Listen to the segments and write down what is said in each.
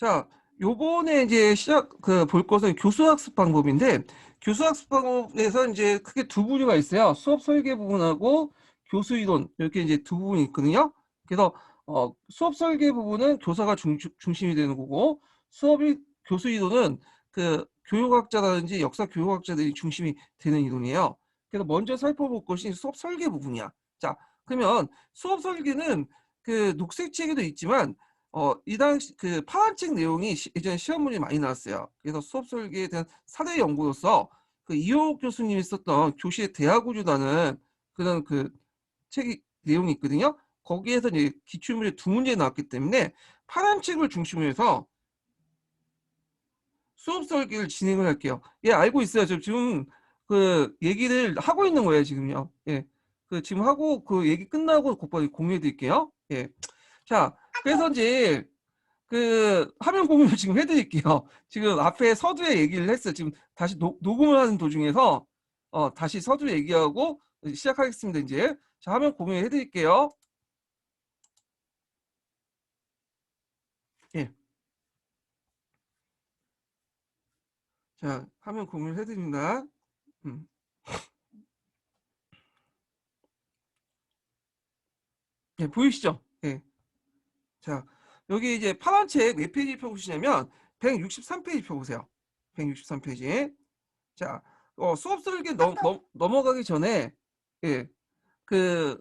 자, 요번에 이제 볼 것은 교수학습 방법인데, 교수학습 방법에서 이제 크게 두 부류가 있어요. 수업 설계 부분하고 교수 이론, 이렇게 이제 두 부분이 있거든요. 그래서, 수업 설계 부분은 교사가 중심이 되는 거고, 교수 이론은 그 교육학자라든지 역사 교육학자들이 중심이 되는 이론이에요. 그래서 먼저 살펴볼 것이 수업 설계 부분이야. 자, 그러면 수업 설계는 그 녹색 책에도 있지만, 이 당시 그 파란책 내용이 예전에 시험 문제 많이 나왔어요. 그래서 수업 설계에 대한 사례 연구로서 그 이호욱 교수님이 썼던 교실의 대화구조라는 그런 그 책이 내용이 있거든요. 거기에서 이제 기출문제 두 문제 나왔기 때문에 파란 책을 중심으로 해서 수업 설계를 진행을 할게요. 예, 알고 있어요. 저 지금 그 얘기를 하고 있는 거예요, 지금요. 예. 그 지금 하고 그 얘기 끝나고 곧바로 공유해 드릴게요. 예. 자, 그래서 이제 그 화면 공유를 지금 해드릴게요. 지금 앞에 서두에 얘기를 했어요. 지금 다시 녹음을 하는 도중에서 다시 서두 얘기하고 시작하겠습니다. 이제 자, 화면 공유해 드릴게요. 예. 자, 화면 공유를 해드립니다. 예, 보이시죠? 예. 자, 여기 이제 파란 책 몇 페이지 펴보시냐면 163페이지 펴보세요. 163페이지. 자, 수업 설계 넘어가기 전에 예, 그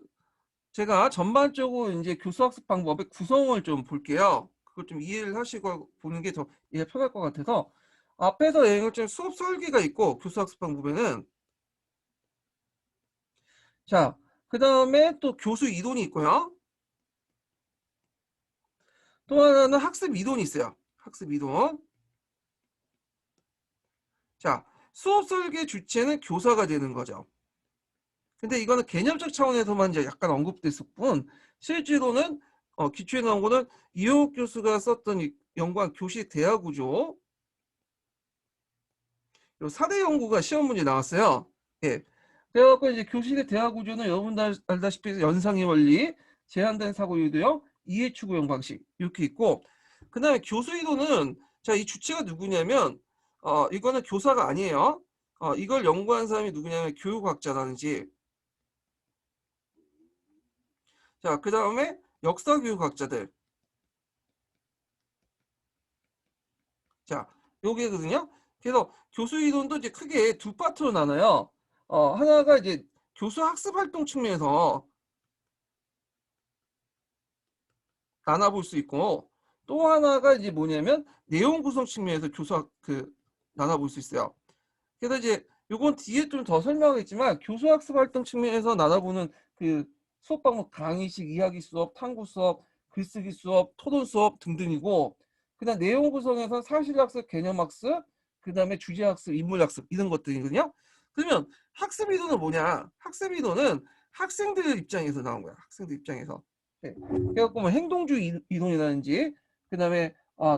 제가 전반적으로 이제 교수학습 방법의 구성을 좀 볼게요. 그걸 좀 이해를 하시고 보는 게 더 이해 편할 것 같아서 앞에서 얘기했던 수업 설계가 있고 교수학습 방법에는 자, 그 다음에 또 교수 이론이 있고요. 또 하나는 학습 이론이 있어요. 학습 이론. 자, 수업 설계 주체는 교사가 되는 거죠. 근데 이거는 개념적 차원에서만 이제 약간 언급됐을 뿐 실제로는 기초에 나온 거는 이호욱 교수가 썼던 연구한 교실 대화 구조 요 사대 연구가 시험 문제 나왔어요. 예. 그래갖고 이제 교실의 대화 구조는 여러분들 알다시피 연상의 원리, 제한된 사고 유도형, 이해 추구형 방식 이렇게 있고 그다음에 교수 이론은 자, 이 주체가 누구냐면 이거는 교사가 아니에요. 이걸 연구한 사람이 누구냐면 교육학자라든지 자, 그다음에 역사 교육학자들. 자, 요게거든요. 그래서 교수 이론도 이제 크게 두 파트로 나눠요. 하나가 이제 교수 학습 활동 측면에서 나눠볼 수 있고 또 하나가 이제 뭐냐면 내용 구성 측면에서 나눠볼 수 있어요. 그래서 이제 요건 뒤에 좀 더 설명하겠지만 교수 학습 활동 측면에서 나눠보는 그 수업 방법 강의식, 이야기 수업, 탐구 수업, 글쓰기 수업, 토론 수업 등등이고 그다음 내용 구성에서 사실학습, 개념학습, 그다음에 주제학습, 인물학습 이런 것들이거든요. 그러면 학습 이론은 뭐냐? 학습 이론은 학생들 입장에서 나온 거야. 학생들 입장에서. 네. 그래갖고 뭐 행동주의 이론이라든지 그다음에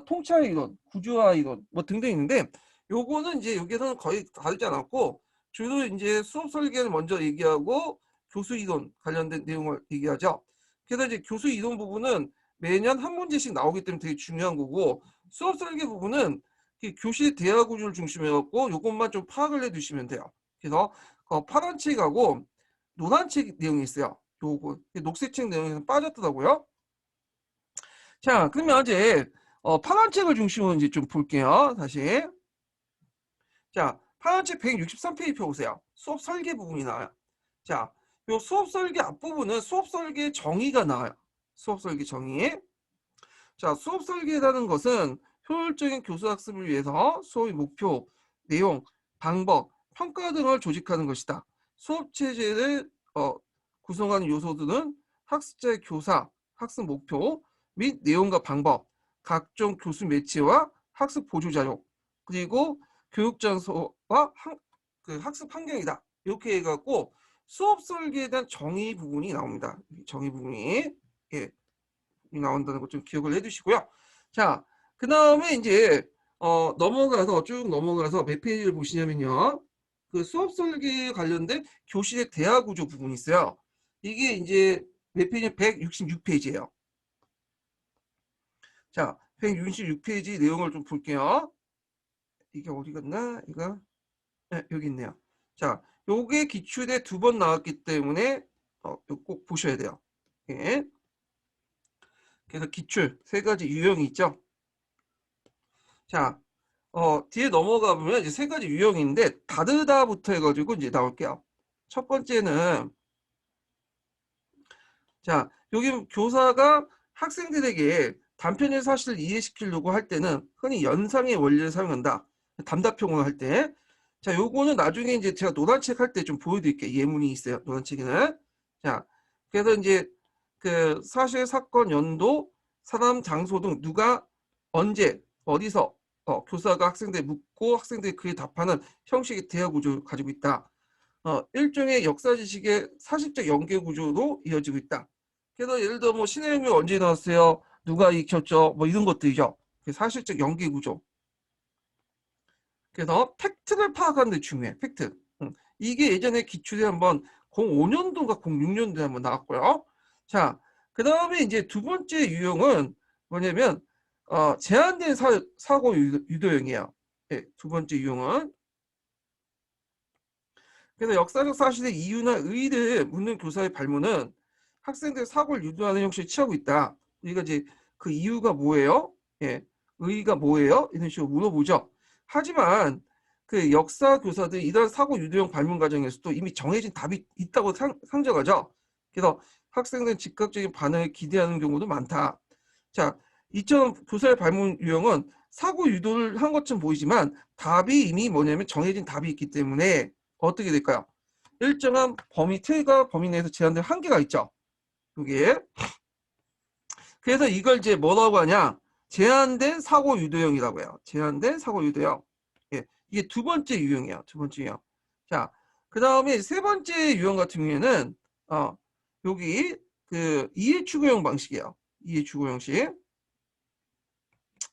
통찰 이론, 구조화 이론 뭐 등등 있는데 요거는 이제 여기서는 거의 다르지 않았고 주로 이제 수업 설계를 먼저 얘기하고 교수 이론 관련된 내용을 얘기하죠. 그래서 이제 교수 이론 부분은 매년 한 문제씩 나오기 때문에 되게 중요한 거고 수업 설계 부분은 교실 대화 구조를 중심해 갖고 요것만 좀 파악을 해 두시면 돼요. 그래서 파란 책하고 노란 책 내용이 있어요. 요거 녹색 책 내용에서 빠졌더라고요. 자, 그러면 이제 파란 책을 중심으로 이제 좀 볼게요. 다시. 자, 파란 책 163페이지 펴보세요. 수업 설계 부분이 나와요. 자, 요 수업 설계 앞부분은 수업 설계 정의가 나와요. 수업 설계 정의. 자, 수업 설계라는 것은 효율적인 교수 학습을 위해서 수업의 목표, 내용, 방법, 평가 등을 조직하는 것이다. 수업 체제를 구성하는 요소들은 학습자의 교사, 학습 목표 및 내용과 방법, 각종 교수 매체와 학습 보조 자료, 그리고 교육 장소와 그 학습 환경이다. 이렇게 해갖고 수업 설계에 대한 정의 부분이 나옵니다. 정의 부분이 예, 나온다는 것 좀 기억을 해두시고요. 자, 그 다음에 이제 넘어가서 쭉 넘어가서 몇 페이지를 보시냐면요. 그 수업 설계에 관련된 교실의 대화 구조 부분이 있어요. 이게 이제 몇 페이지? 166페이지예요. 자, 166페이지 내용을 좀 볼게요. 이게 어디 갔나? 이거 네, 여기 있네요. 자, 요게 기출에 2번 나왔기 때문에 꼭 보셔야 돼요. 예. 그래서 기출 3가지 유형이 있죠. 자, 뒤에 넘어가 보면 이제 3가지 유형인데 다르다부터 해가지고 이제 나올게요. 첫 번째는 자, 여기 교사가 학생들에게 단편의 사실을 이해시키려고 할 때는 흔히 연상의 원리를 사용한다. 담답형으로 할 때. 자, 요거는 나중에 이제 제가 노란책 할 때 좀 보여드릴게요. 예문이 있어요. 노란책에는. 자, 그래서 이제 그 사실, 사건, 연도, 사람, 장소 등 누가 언제, 어디서 교사가 학생들에 묻고 학생들이 그에 답하는 형식의 대화 구조를 가지고 있다. 일종의 역사 지식의 사실적 연계 구조로 이어지고 있다. 그래서 예를 들어 뭐 신의 혁명 언제 나왔어요? 누가 익혔죠? 뭐 이런 것들이죠. 사실적 연계 구조. 그래서 팩트를 파악하는 데 중요해. 팩트. 이게 예전에 기출에 한번 05년도인가 06년도에 한번 나왔고요. 자, 그 다음에 이제 2번째 유형은 뭐냐면 제한된 사고 유도형이에요. 네, 2번째 유형은. 그래서 역사적 사실의 이유나 의의를 묻는 교사의 발문은 학생들 사고를 유도하는 형식을 취하고 있다. 우리가 이제 그 이유가 뭐예요? 예, 의의가 뭐예요? 이런 식으로 물어보죠. 하지만 그 역사 교사들이 이런 사고 유도형 발문 과정에서도 이미 정해진 답이 있다고 상정하죠. 그래서 학생들은 즉각적인 반응을 기대하는 경우도 많다. 자, 이처럼 교사의 발문 유형은 사고 유도를 한 것처럼 보이지만 답이 이미 뭐냐면 정해진 답이 있기 때문에 어떻게 될까요? 일정한 범위, 틀과 범위 내에서 제한된 한계가 있죠. 이게. 그래서 이걸 이제 뭐라고 하냐? 제한된 사고 유도형이라고 해요. 제한된 사고 유도형. 예, 이게 2번째 유형이에요. 2번째 유형. 자, 그 다음에 3번째 유형 같은 경우에는 여기 그 이해 추구형 방식이에요. 이해 추구 형식.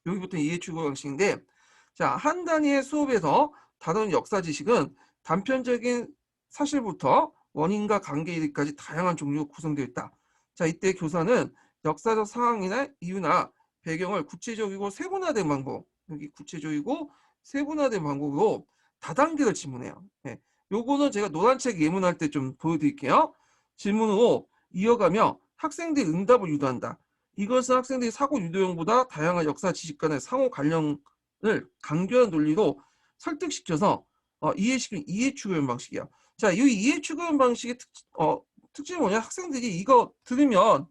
여기부터 이해 추구 형식인데, 자, 한 단위의 수업에서 다룬 역사 지식은 단편적인 사실부터 원인과 관계 이르기까지 다양한 종류로 구성되어 있다. 자, 이때 교사는 역사적 상황이나 이유나 배경을 구체적이고 세분화된 방법, 여기 구체적이고 세분화된 방법으로 다단계로 질문해요. 네. 요거는 제가 노란책 예문할 때 좀 보여드릴게요. 질문으로 이어가며 학생들이 응답을 유도한다. 이것은 학생들이 사고 유도형보다 다양한 역사 지식 간의 상호 관련을 강조한 논리로 설득시켜서 이해시키는 이해 추구형 방식이야. 자, 이 이해 추구형 방식의 특징이 뭐냐? 학생들이 이거 들으면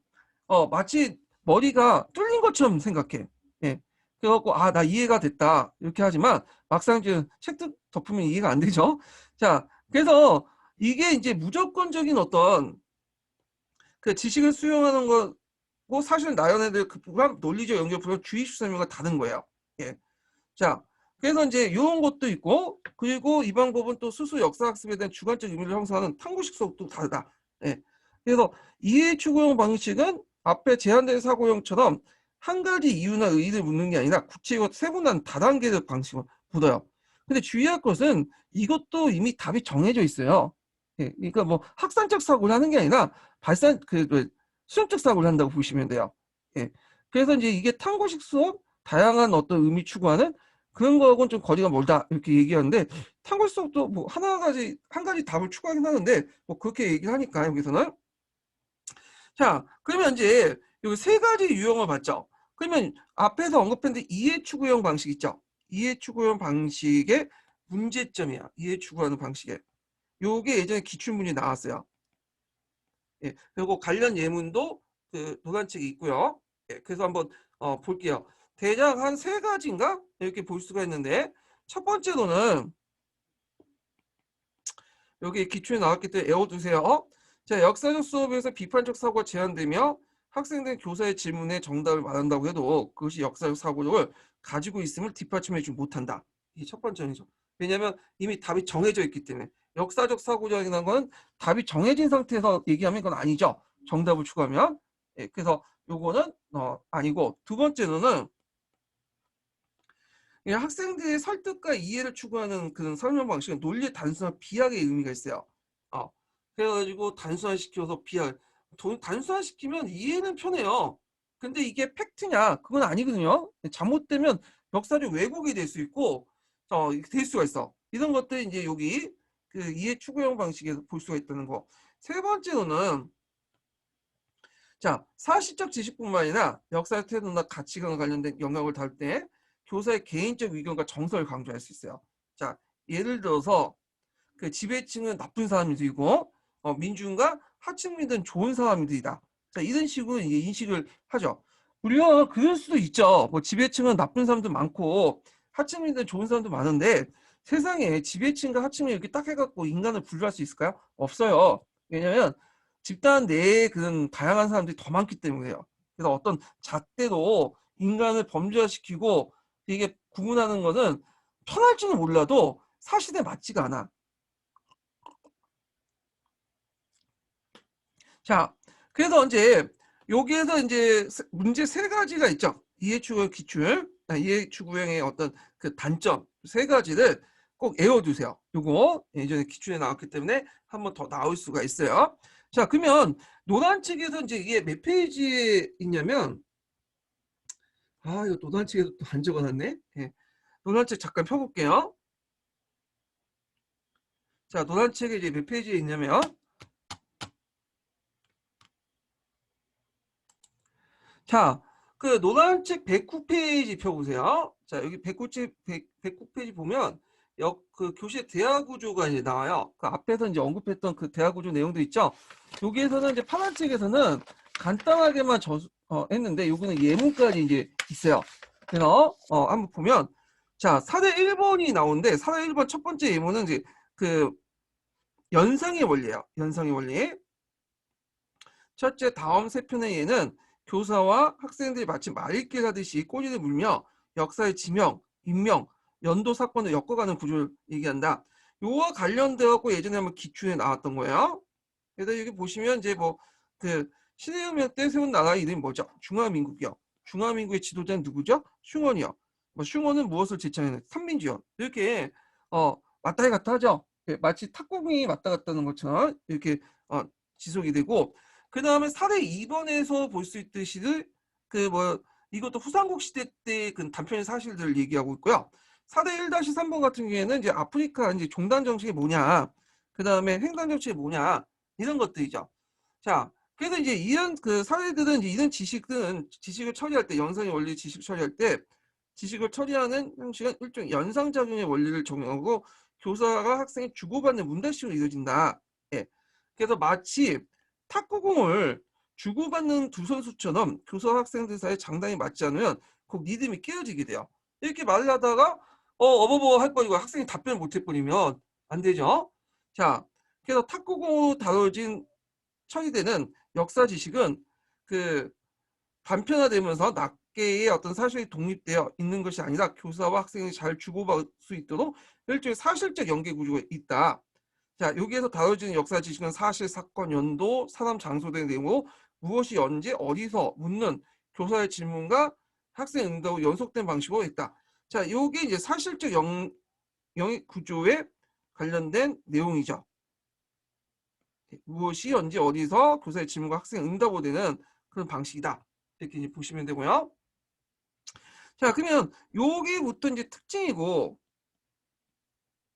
마치 머리가 뚫린 것처럼 생각해. 예. 그래갖고 나 이해가 됐다 이렇게 하지만 막상 이제 책 덮으면 이해가 안 되죠. 자, 그래서 이게 이제 무조건적인 어떤 그 지식을 수용하는 거고 사실 나연애들 그 논리적 연결 부분 주의식 설명과 다른 거예요. 예. 자, 그래서 이제 이런 것도 있고, 그리고 이 방법은 또 수수 역사학습에 대한 주관적 의미를 형성하는 탐구식 수업도 다르다. 예. 그래서 이해 추구형 방식은 앞에 제한된 사고형처럼 한 가지 이유나 의의를 묻는 게 아니라 구체적으로 세분화한 다단계적 방식을 묻어요. 근데 주의할 것은 이것도 이미 답이 정해져 있어요. 예. 그러니까 뭐 학산적 사고를 하는 게 아니라 수용적 사고를 한다고 보시면 돼요. 예. 그래서 이제 이게 탐구식 수업, 다양한 어떤 의미 추구하는 그런 거하고는 좀 거리가 멀다 이렇게 얘기하는데 탐구 수업도 뭐 한 가지 답을 추구하긴 하는데 뭐 그렇게 얘기를 하니까 여기서는. 자, 그러면 이제 여기 3가지 유형을 봤죠. 그러면 앞에서 언급했는데 이해 추구형 방식 있죠. 이해 추구형 방식의 문제점이야. 이해 추구하는 방식에. 요게 예전에 기출문이 나왔어요. 예, 그리고 관련 예문도 그 노란책이 있고요. 예, 그래서 한번 볼게요. 대략 한 3가지인가 이렇게 볼 수가 있는데 첫 번째로는 여기 기출에 나왔기 때문에 외워두세요. 자, 역사적 수업에서 비판적 사고가 제한되며 학생들은 교사의 질문에 정답을 말한다고 해도 그것이 역사적 사고를 가지고 있음을 뒷받침해주지 못한다. 이게 첫 번째이죠. 왜냐하면 이미 답이 정해져 있기 때문에. 역사적 사고적이라는 건 답이 정해진 상태에서 얘기하면 그건 아니죠. 정답을 추구하면. 예, 그래서 요거는 아니고, 2번째로는 학생들의 설득과 이해를 추구하는 그런 설명 방식은 논리의 단순한 비약의 의미가 있어요. 그래가지고 단순화시켜서 단순화시키면 이해는 편해요. 근데 이게 팩트냐? 그건 아니거든요. 잘못되면 역사적 왜곡이 될 수 있고 될 수가 있어. 이런 것들 이제 여기 그 이해 추구형 방식에서 볼 수가 있다는 거. 세 번째로는 자, 사실적 지식뿐만 아니라 역사적 태도나 가치관과 관련된 영역을 다룰 때 교사의 개인적 의견과 정서를 강조할 수 있어요. 자, 예를 들어서 그 지배층은 나쁜 사람들이고 민중과 하층민들은 좋은 사람들이다. 자, 이런 식으로 이제 인식을 하죠. 우리가 그럴 수도 있죠. 뭐 지배층은 나쁜 사람도 많고 하층민들은 좋은 사람도 많은데 세상에 지배층과 하층민 이렇게 딱 해갖고 인간을 분류할 수 있을까요? 없어요. 왜냐면 집단 내에 그런 다양한 사람들이 더 많기 때문에요. 그래서 어떤 잣대로 인간을 범죄화시키고 이게 구분하는 것은 편할지는 몰라도 사실에 맞지가 않아. 자, 그래서 이제 여기에서 이제 문제 세 가지가 있죠. 이해추구형 기출, 이해추구형의 어떤 그 단점 세 가지를 꼭 외워두세요. 요거 예전에 기출에 나왔기 때문에 한 번 더 나올 수가 있어요. 자, 그러면 노란책에서 이제 이게 몇 페이지에 있냐면 이거 노란책에도 또 안 적어놨네. 예. 노란책 잠깐 펴볼게요. 자, 노란책에 이제 몇 페이지에 있냐면 자, 그 노란책 109페이지 펴보세요. 자, 여기 109페이지 보면 그 교실 대화 구조가 이제 나와요. 그 앞에서 이제 언급했던 그 대화 구조 내용도 있죠. 여기에서는 이제 파란책에서는 간단하게만 했는데 요거는 예문까지 이제 있어요. 그래서 한번 보면 자, 사례 1번이 나오는데 사례 1번 첫 번째 예문은 이제 그 연상의 원리예요. 연상의 원리. 첫째 다음 세 편의 예는 교사와 학생들이 마치 말잇기 하듯이 꼬리를 물며 역사의 지명, 인명, 연도 사건을 엮어가는 구조를 얘기한다. 요와 관련되었고 예전에 한번 기출에 나왔던 거예요. 그래서 여기 보시면 이제 뭐 그 신해혁명 때 세운 나라 이름이 뭐죠? 중화민국이요. 중화민국의 지도자는 누구죠? 슝원이요. 뭐 슝원은 무엇을 제창했는? 삼민주요. 이렇게 왔다 갔다 하죠. 마치 탁구공이 왔다 갔다 하는 것처럼 이렇게 지속이 되고 그 다음에 사례 2번에서 볼 수 있듯이 그 뭐 이것도 후삼국 시대 때 그 단편의 사실들을 얘기하고 있고요. 사례 1-3번 같은 경우에는 이제 아프리카 이제 종단 정책이 뭐냐, 그 다음에 횡단 정책이 뭐냐 이런 것들이죠. 자, 그래서 이제 이런 그 사례들은 이제 이런 지식을 처리할 때 연상의 원리 지식 처리할 때 지식을 처리하는 형식은 일종 연상작용의 원리를 적용하고 교사가 학생이 주고받는 문단식으로 이루어진다. 예. 그래서 마치 탁구공을 주고받는 두 선수처럼 교사와 학생들 사이에 장단이 맞지 않으면 그 리듬이 깨어지게 돼요. 이렇게 말을 하다가 어버버 할 뻔이고 학생이 답변을 못 해버리면 안 되죠. 자, 그래서 탁구공으로 다뤄진 처리되는 역사 지식은 그 단편화되면서 낱개의 어떤 사실이 독립되어 있는 것이 아니라 교사와 학생이 잘 주고받을 수 있도록 일종의 사실적 연계 구조가 있다. 자, 여기에서 다뤄지는 역사 지식은 사실, 사건, 연도, 사람, 장소 등 내용으로 무엇이 언제, 어디서 묻는 교사의 질문과 학생 응답으로 연속된 방식으로 있다. 자, 요게 이제 사실적 영역 구조에 관련된 내용이죠. 무엇이 언제 어디서 교사의 질문과 학생 응답으로 되는 그런 방식이다. 이렇게 이제 보시면 되고요. 자, 그러면 여기부터 이제 특징이고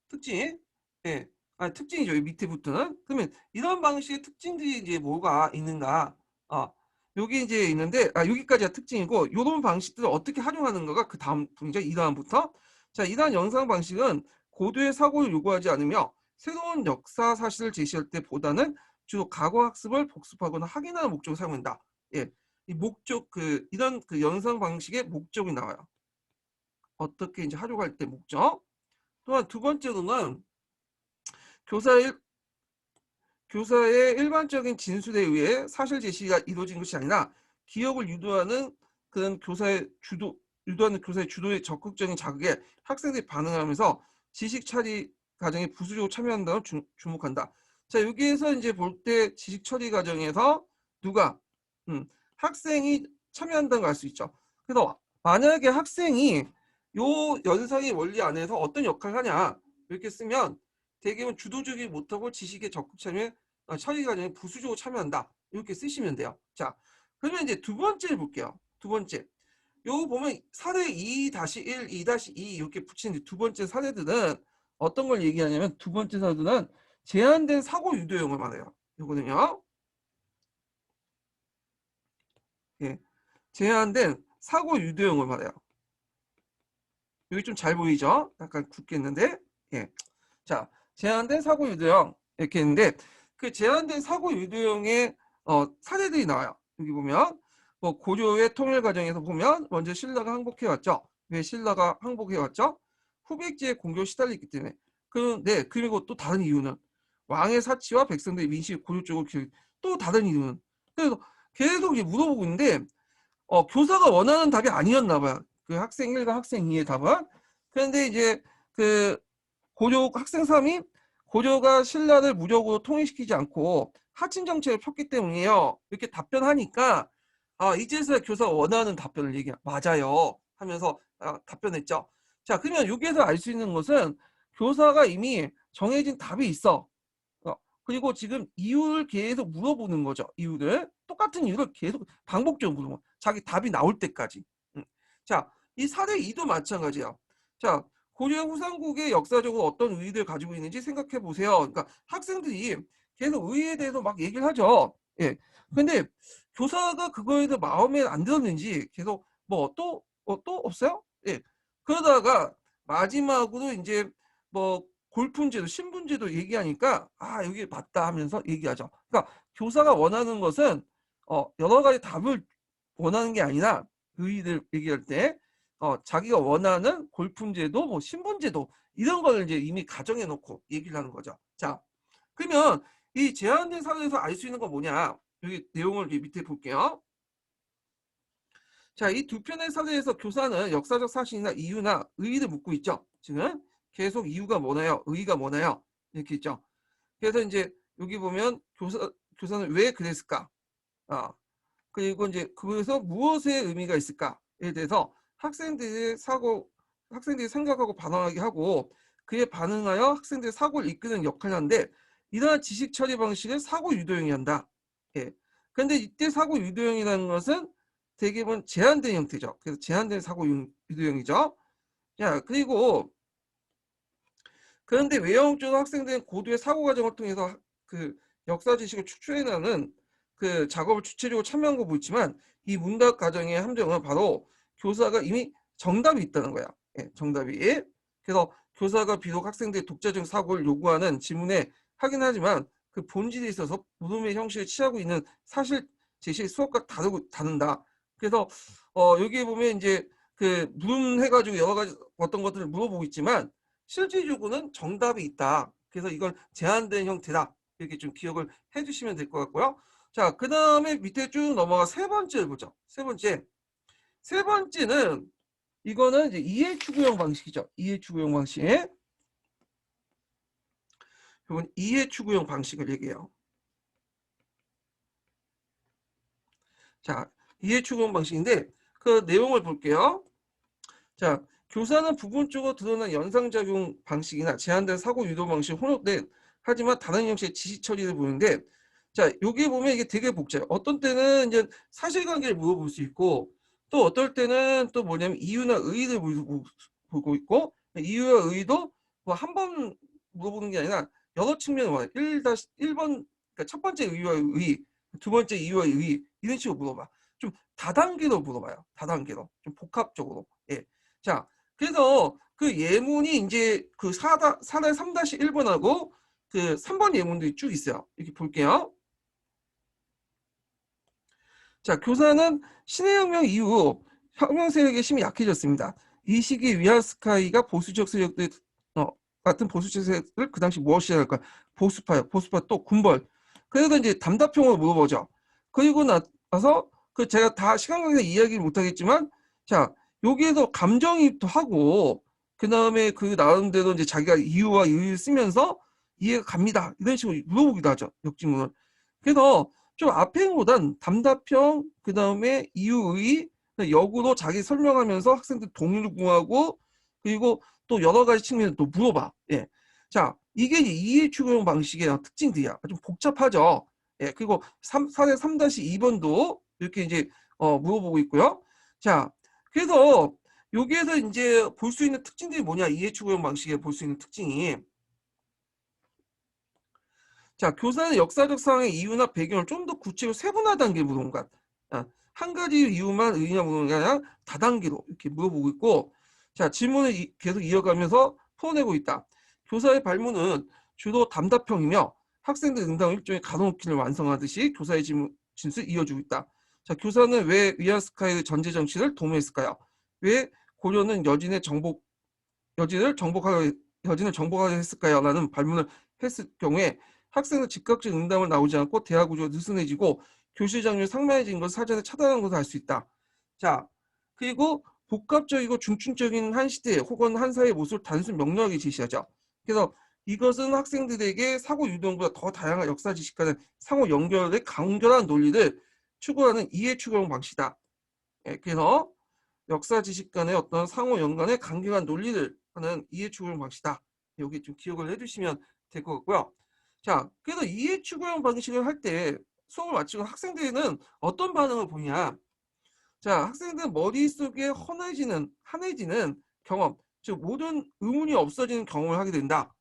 특징, 예, 특징이죠. 이 밑에부터는. 그러면 이런 방식의 특징들이 이제 뭐가 있는가? 여기 이제 있는데, 여기까지가 특징이고, 이런 방식들을 어떻게 활용하는가가 그 다음 분이죠. 2단부터. 자, 2단 영상 방식은 고도의 사고를 요구하지 않으며 새로운 역사 사실을 제시할 때보다는 주로 과거 학습을 복습하거나 확인하는 목적을 사용한다. 예, 이 목적 이런 영상 방식의 목적이 나와요. 어떻게 이제 활용할 때 목적. 또한 두 번째로는 교사의 일반적인 진술에 의해 사실 제시가 이루어진 것이 아니라 기억을 유도하는 그런 유도하는 교사의 주도의 적극적인 자극에 학생들이 반응하면서 지식 처리 과정에 부수적으로 참여한다고 주목한다. 자, 여기에서 이제 볼 때 지식 처리 과정에서 누가 학생이 참여한다는 걸 알 수 있죠. 그래서 만약에 학생이 요 연상의 원리 안에서 어떤 역할을 하냐 이렇게 쓰면 대개는 주도적이 못하고 지식에 적극 참여 처리 과정에 부수적으로 참여한다 이렇게 쓰시면 돼요. 자, 그러면 이제 두 번째 볼게요. 두 번째. 요거 보면 사례 2-1, 2-2 이렇게 붙이는 두 번째 사례들은 어떤 걸 얘기하냐면 두 번째 사례들은 제한된 사고 유도형을 말해요. 요거는요. 예. 제한된 사고 유도형을 말해요. 여기 좀 잘 보이죠? 약간 굵게 있는데. 예. 자, 제한된 사고 유도형 이렇게 있는데 그 제한된 사고 유도형의 사례들이 나와요. 여기 보면 뭐 고려의 통일 과정에서 보면 먼저 신라가 항복해 왔죠. 왜 신라가 항복해 왔죠? 후백제의 공격에 시달렸기 때문에. 그런데 그리고 또 다른 이유는 왕의 사치와 백성들의 민심이 고려 쪽으로 또 다른 이유는 그래서 계속 이제 물어보고 있는데 교사가 원하는 답이 아니었나 봐요. 그 학생 1과 학생 2의 답은. 그런데 이제 그 고려 학생 3이 고려가 신라를 무력으로 통일시키지 않고 하친 정책을 폈기 때문이에요. 이렇게 답변하니까 이제서야 교사가 원하는 답변을 맞아요 하면서 답변했죠. 자, 그러면 여기에서 알 수 있는 것은 교사가 이미 정해진 답이 있어. 그리고 지금 이유를 계속 물어보는 거죠. 이유를 똑같은 이유를 계속 반복적으로 물어보는 자기 답이 나올 때까지. 자, 이 사례 2도 마찬가지야. 자, 고려 후삼국의 역사적으로 어떤 의의를 가지고 있는지 생각해 보세요. 그러니까 학생들이 계속 의의에 대해서 막 얘기를 하죠. 예. 근데 교사가 그거에 대해 마음에 안 들었는지 계속 뭐 또 없어요? 예. 그러다가 마지막으로 이제 뭐 골품제도, 신분제도 얘기하니까 여기 맞다 하면서 얘기하죠. 그러니까 교사가 원하는 것은 여러 가지 답을 원하는 게 아니라 의의를 얘기할 때 자기가 원하는 골품제도, 뭐 신분제도 이런 걸 이제 이미 가정해 놓고 얘기를 하는 거죠. 자, 그러면 이 제한된 사례에서 알 수 있는 건 뭐냐? 여기 내용을 밑에 볼게요. 자, 이 두 편의 사례에서 교사는 역사적 사실이나 이유나 의의를 묻고 있죠. 지금 계속 이유가 뭐나요? 의의가 뭐나요? 이렇게 있죠. 그래서 이제 여기 보면 교사는 왜 그랬을까? 그리고 이제 그래서 무엇의 의미가 있을까에 대해서 학생들이 생각하고 반응하게 하고 그에 반응하여 학생들의 사고를 이끄는 역할을 하는데 이러한 지식 처리 방식을 사고 유도형이 한다. 예. 그런데 이때 사고 유도형이라는 것은 대개는 제한된 형태죠. 그래서 제한된 사고 유도형이죠. 자, 그런데 외형적으로 학생들은 고도의 사고 과정을 통해서 그 역사 지식을 축출해내는 그 작업을 주체적으로 참여한 거 보이지만 이 문답 과정의 함정은 바로 교사가 이미 정답이 있다는 거야. 예, 정답이. 그래서 교사가 비록 학생들의 독자적 사고를 요구하는 질문에 하긴 하지만 그 본질에 있어서 물음의 형식을 취하고 있는 사실 제시 수업과 다른다. 그래서 여기에 보면 이제 그 물음해가지고 여러 가지 어떤 것들을 물어보고 있지만 실질적으로는 정답이 있다. 그래서 이건 제한된 형태다. 이렇게 좀 기억을 해주시면 될 것 같고요. 자, 그 다음에 밑에 쭉 넘어가 세 번째를 보죠. 세 번째는 이거는 이제 이해 추구형 방식이죠. 이해 추구형 방식. 이건 이해 추구형 방식을 얘기해요. 자, 이해 추구형 방식인데 그 내용을 볼게요. 자, 교사는 부분적으로 드러난 연상작용 방식이나 제한된 사고 유도 방식 혼합된 하지만 다른 형식의 지시 처리를 보는데 자, 여기 보면 이게 되게 복잡해요. 어떤 때는 이제 사실관계를 물어볼 수 있고 또 어떨 때는 또 뭐냐면 이유나 의의를 보고 있고 이유와 의의도 뭐 한 번 물어보는 게 아니라 여러 측면을 봐요. 1번 그러니까 첫 번째 의의와 의의, 두 번째 이유와 의의 이런 식으로 물어봐. 좀 다단계로 물어봐요. 다단계로. 좀 복합적으로. 예. 자, 그래서 그 예문이 이제 그 사례 3-1번하고 그 3번 예문들이 쭉 있어요. 이렇게 볼게요. 자, 교사는 신의 혁명 이후 혁명 세력의 힘이 약해졌습니다. 이 시기 위안스카이가 보수적 세력들 같은 보수적 세력들 그 당시 무엇이라 할까? 보수파 또 군벌. 그래서 이제 담답형으로 물어보죠. 그리고 나서 그 제가 다 시간 관계상 이야기를 못하겠지만 자, 여기에서 감정이입도 하고 그 다음에 그 나름대로 이제 자기가 이유와 의의를 쓰면서 이해가 갑니다. 이런 식으로 물어보기도 하죠. 역지문을. 그래서 좀 앞에보단 담답형, 그 다음에 이유의 역으로 자기 설명하면서 학생들 동의를 구하고 그리고 또 여러 가지 측면을 또 물어봐. 예. 자, 이게 이해 추구형 방식의 특징들이야. 좀 복잡하죠. 예. 그리고 사례 3-2번도 이렇게 이제 물어보고 있고요. 자, 그래서 여기에서 이제 볼 수 있는 특징들이 뭐냐? 이해추구형 방식에 볼 수 있는 특징이, 자, 교사는 역사적 상황의 이유나 배경을 좀 더 구체적으로 세분화한 게 물어본 것. 한 가지 이유만 의미나 물어보는 게 아니라 다단계로 이렇게 물어보고 있고, 자, 질문을 계속 이어가면서 풀어내고 있다. 교사의 발문은 주로 답답형이며 학생들 응답을 일종의 가로놓기를 완성하듯이 교사의 진술을 이어주고 있다. 자, 교사는 왜 위안스카이의 전제 정치를 도모했을까요? 왜 고려는 여진을 정복하려 했을까요? 라는 발문을 했을 경우에 학생은 즉각적 응답을 나오지 않고 대화 구조가 느슨해지고 교실 장면이 상만해진 것을 사전에 차단한 것을 알 수 있다. 자, 그리고 복합적이고 중증적인 한 시대 혹은 한 사회의 모습을 단순 명료하게 제시하죠. 그래서 이것은 학생들에게 사고 유동보다 더 다양한 역사 지식 간의 상호 연결의 간결한 논리를 추구하는 이해 추구형 방식이다. 그래서 역사 지식 간의 어떤 상호 연관의 간결한 논리를 하는 이해 추구형 방식이다. 여기 좀 기억을 해주시면 될 것 같고요. 자, 그래서 이해 추구형 방식을 할 때 수업을 마치고 학생들은 어떤 반응을 보이냐? 자, 학생들은 머릿속에 환해지는 경험, 즉 모든 의문이 없어지는 경험을 하게 된다.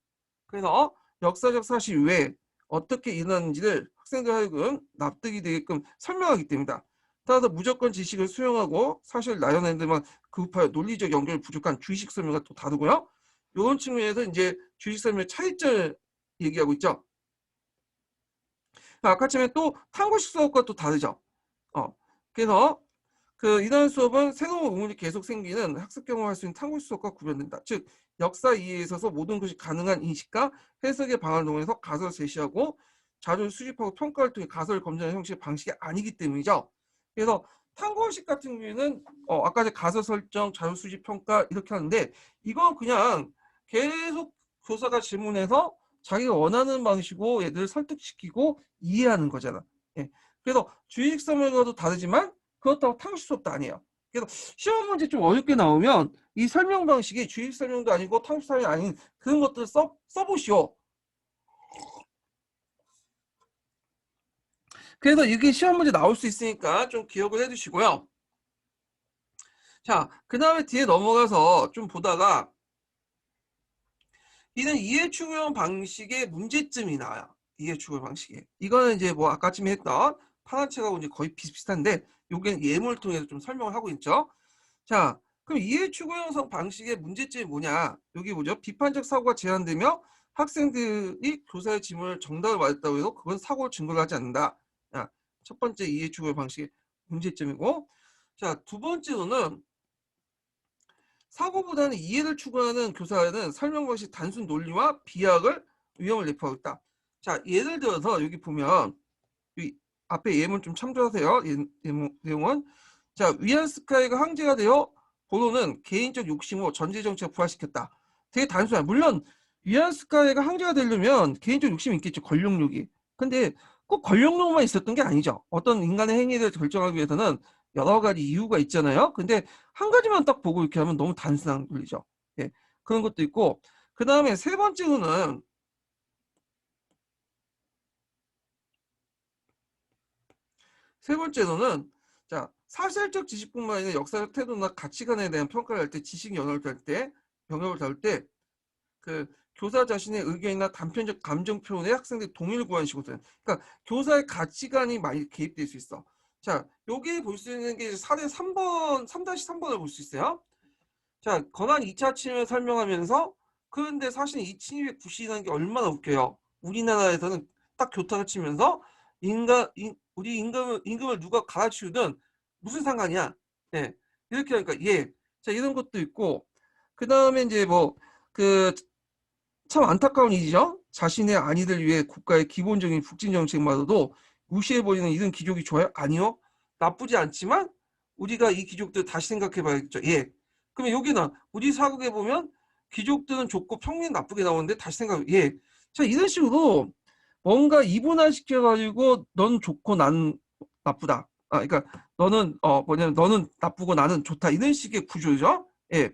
그래서 역사적 사실 외에 어떻게 일어났는지를 학생들 하여금 납득이 되게끔 설명하기 때문이다. 따라서 무조건 지식을 수용하고 사실 나열하는 데만 급하여 논리적 연결이 부족한 주의식 설명과 또 다르고요. 이런 측면에서 이제 주의식 설명의 차이점을 얘기하고 있죠. 아까처럼 또 탐구식 수업과 또 다르죠. 그래서 이런 수업은 새로운 의문이 계속 생기는 학습 경험할 수 있는 탐구식 수업과 구별된다. 즉 역사 이해에 있어서 모든 것이 가능한 인식과 해석의 방안을 동원해서 가설을 제시하고 자료를 수집하고 평가를 통해 가설을 검증하는 형식의 방식이 아니기 때문이죠. 그래서 탐구식 같은 경우에는 아까 가설 설정, 자료 수집, 평가 이렇게 하는데 이건 그냥 계속 교사가 질문해서 자기가 원하는 방식으로 애들을 설득시키고 이해하는 거잖아. 예. 그래서 주의식 설명과도 다르지만 그렇다고 탐구식 수업도 아니에요. 그래서 시험 문제 좀 어렵게 나오면 이 설명 방식이 주의식 설명도 아니고 탐구식 설명이 아닌 그런 것들을 써보시오. 그래서 이게 시험 문제 나올 수 있으니까 좀 기억을 해두시고요. 자, 그 다음에 뒤에 넘어가서 좀 보다가 이는 이해추구형 방식의 문제점이 나와요. 이해추구형 방식에. 이거는 이제 뭐 아까쯤에 했던 파란 책하고 이제 거의 비슷비슷한데 요게 예문을 통해서 좀 설명을 하고 있죠. 자, 그럼 이해추구형 방식의 문제점이 뭐냐? 여기 보죠. 비판적 사고가 제한되며 학생들이 교사의 질문을 정답을 맞았다고 해도 그건 사고를 증거를 하지 않는다. 자, 첫 번째 이해추구형 방식의 문제점이고, 자, 두 번째로는 사고보다는 이해를 추구하는 교사는 설명 방식 단순 논리와 비약을 위험을 내포하고 있다. 자, 예를 들어서 여기 보면 이 앞에 예문 좀 참조하세요. 내용은 자, 위안스카이가 황제가 되어 보로는 개인적 욕심으로 전제 정책을 부활시켰다. 되게 단순해. 물론 위안스카이가 황제가 되려면 개인적 욕심이 있겠죠. 권력욕이. 근데 꼭 권력욕만 있었던 게 아니죠. 어떤 인간의 행위를 결정하기 위해서는 여러 가지 이유가 있잖아요. 근데 한 가지만 딱 보고 이렇게 하면 너무 단순한 논리죠. 예, 그런 것도 있고 그 다음에 세 번째로는 자, 사실적 지식뿐만 아니라 역사적 태도나 가치관에 대한 평가를 할 때 지식 영역을 다룰 때 그 교사 자신의 의견이나 단편적 감정 표현에 학생들이 동의를 구하는 식으로 그러니까 교사의 가치관이 많이 개입될 수 있어. 자, 여기 볼 수 있는 게 사례 3번, 3-3번을 볼 수 있어요. 자, 건한 2차 침입을 설명하면서 그런데 사실 이 침입의 구실이라는 게 얼마나 웃겨요. 우리나라에서는 딱 교탁을 치면서 우리 임금을 누가 갈아치우든 무슨 상관이야. 예. 이렇게 하니까 예. 자, 이런 것도 있고 그 다음에 이제 뭐 그 참 안타까운 일이죠. 자신의 안위를 위해 국가의 기본적인 북진 정책마저도 무시해버리는 이런 귀족이 좋아요? 아니요. 나쁘지 않지만 우리가 이 귀족들 다시 생각해봐야겠죠. 예. 그러면 여기는 우리 사국에 보면 귀족들은 좋고 평민 나쁘게 나오는데 다시 생각. 예. 자, 이런 식으로 뭔가 이분화시켜가지고 넌 좋고 난 나쁘다. 그러니까 너는 나쁘고 나는 좋다. 이런 식의 구조죠. 예.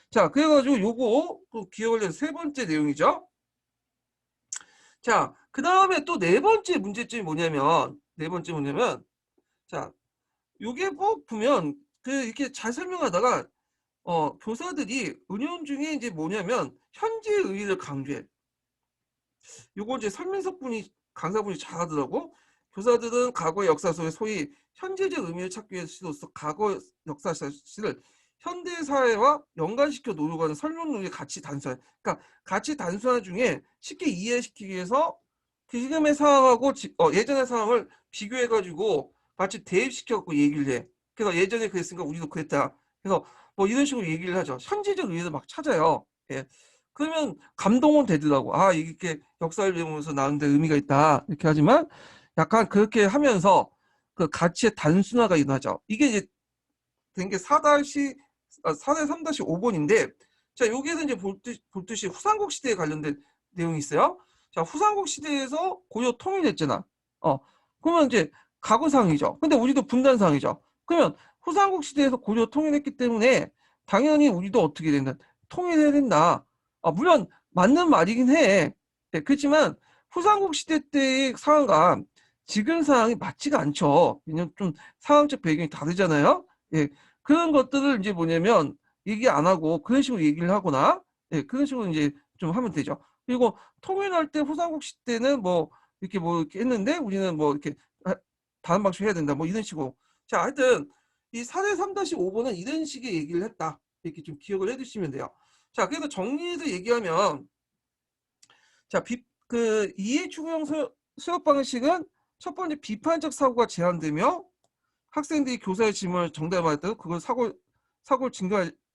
자, 그래가지고 요거 또 기억을 낸 세 번째 내용이죠. 자, 그 다음에 또 네 번째 문제점이 뭐냐면, 자, 요게 뭐 보면 이렇게 잘 설명하다가 교사들이 은연중에 이제 뭐냐면 현재 의의를 강조해. 요거 이제 설명서분이 강사분이 잘하더라고. 교사들은 과거의 역사 속에 소위 현재적 의미를 찾기 위해 시도해서 과거 역사시를 현대 사회와 연관시켜 노력하는 설명 능력의 가치 단순화. 그러니까 가치 단순화 중에 쉽게 이해시키기 위해서 지금의 상황하고 예전의 상황을 비교해 가지고 마치 대입시켜 갖고 얘기를 해. 그래서 예전에 그랬으니까 우리도 그랬다. 그래서 뭐 이런 식으로 얘기를 하죠. 현재적 의미를 막 찾아요. 예. 그러면 감동은 되더라고. 아, 이게 역사를 배우면서 나오는데 의미가 있다. 이렇게 하지만 약간 그렇게 하면서 그 가치의 단순화가 일어나죠. 이게 이제 된 게 4대 3-5번인데, 자, 여기에서 이제 볼 듯이 후삼국 시대에 관련된 내용이 있어요. 자, 후삼국 시대에서 고려 통일했잖아. 그러면 이제 과거상이죠. 근데 우리도 분단상이죠. 그러면 후삼국 시대에서 고려 통일했기 때문에 당연히 우리도 어떻게 된다? 통일해야 된다. 물론 맞는 말이긴 해. 네, 그렇지만 후삼국 시대 때의 상황과 지금 상황이 맞지가 않죠. 왜냐면 좀 상황적 배경이 다르잖아요. 예, 그런 것들을 이제 뭐냐면 얘기 안 하고 그런 식으로 얘기를 하거나, 예, 그런 식으로 이제 좀 하면 되죠. 그리고 통일할 때 후삼국 시대는 뭐 이렇게 했는데 우리는 뭐 이렇게 다른 방식으로 해야 된다. 뭐 이런 식으로. 자, 하여튼 이 사대 3-5번은 이런 식의 얘기를 했다. 이렇게 좀 기억을 해두시면 돼요. 자, 그래서 정리해서 얘기하면, 자, 이해 추구형 수업 방식은 첫 번째 비판적 사고가 제한되며 학생들이 교사의 질문을 정답할 때 그걸 사고를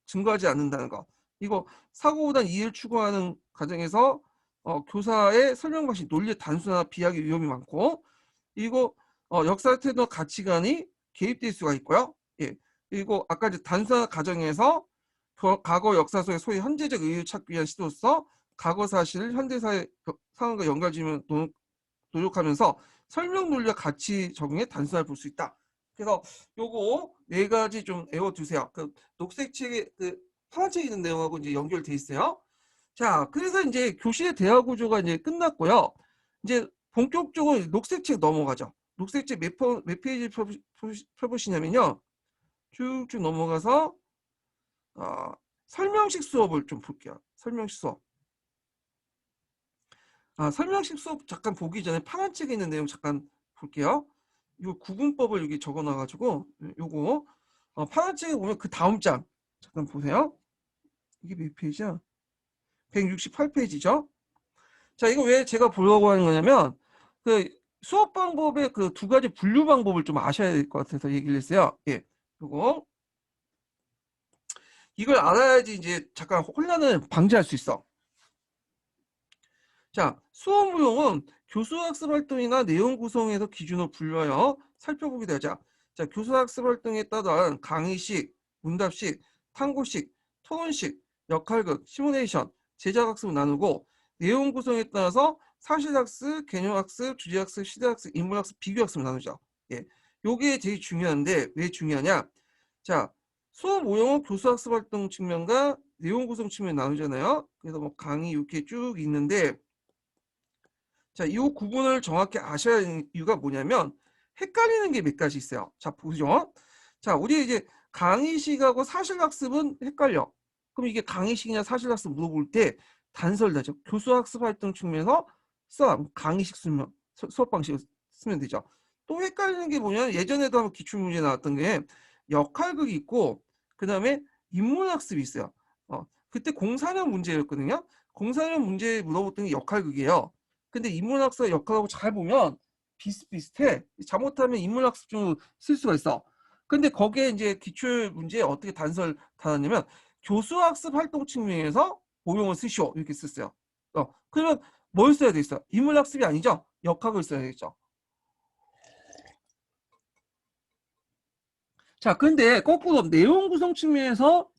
증거하지 않는다는 거. 이거 사고보단 이해를 추구하는 과정에서 교사의 설명 방식, 논리의 단순화, 비약의 위험이 많고, 이거 역사 태도 가치관이 개입될 수가 있고요. 예. 그리고 아까 이제 단순화 과정에서 과거 역사 속의 소위 현재적 의의를 찾기 위한 시도로서 과거 사실을 현대사의 상황과 연결지으면 노력하면서 설명 논리와 가치 적용에 단순화를 볼 수 있다. 그래서 요거 네 가지 좀 외워두세요. 그 녹색 책에 파란 책에 있는 내용하고 이제 연결돼 있어요. 자, 그래서 이제 교실의 대화 구조가 이제 끝났고요. 이제 본격적으로 녹색 책 넘어가죠. 녹색 책 몇 페이지 펴보시냐면요. 쭉쭉 넘어가서 설명식 수업을 좀 볼게요. 설명식 수업. 설명식 수업 잠깐 보기 전에 파란 책에 있는 내용 잠깐 볼게요. 이 구분법을 여기 적어놔가지고 요거 파란 책에 보면 그 다음 장 잠깐 보세요. 이게 몇 페이지야? 168페이지죠. 자, 이거 왜 제가 보려고 하는 거냐면 그 수업 방법의 그 두 가지 분류 방법을 좀 아셔야 될 것 같아서 얘기를 했어요. 예, 요거 이걸 알아야지 이제 잠깐 혼란을 방지할 수 있어. 자, 수업 무용은 교수학습 활동이나 내용 구성에서 기준으로 분류하여 살펴보게 되자. 자, 교수학습 활동에 따른 강의식, 문답식, 탐구식, 토론식, 역할극, 시뮬레이션, 제작학습을 나누고 내용 구성에 따라서 사실학습, 개념학습, 주제학습, 시대학습, 인문학습, 비교학습을 나누죠. 예, 요게 되게 중요한데 왜 중요하냐? 자, 수업 모형은 교수학습 활동 측면과 내용 구성 측면 나누잖아요. 그래서 뭐 강의 이렇게 쭉 있는데, 자, 이 구분을 정확히 아셔야 하는 이유가 뭐냐면 헷갈리는 게 몇 가지 있어요. 자, 보죠. 자, 우리 이제 강의식하고 사실학습은 헷갈려. 그럼 이게 강의식이냐 사실학습 물어볼 때 단설다죠. 교수학습 활동 측면에서 강의식 수업 방식을 쓰면 되죠. 또 헷갈리는 게 뭐냐면 예전에도 한번 기출문제 나왔던 게 역할극이 있고 그 다음에 인문학습이 있어요. 그때 04년 문제였거든요. 04년 문제 물어봤던 게 역할극이에요. 근데 인문학사 역할하고 잘 보면 비슷비슷해. 잘못하면 인문학습 중 쓸 수가 있어. 근데 거기에 이제 기출 문제에 어떻게 단서를 달았냐면 교수학습 활동 측면에서 모형을 쓰시오 이렇게 썼어요. 그러면 뭘 써야 되겠어? 인문학습이 아니죠? 역학을 써야 되겠죠. 자, 근데 거꾸로 내용 구성 측면에서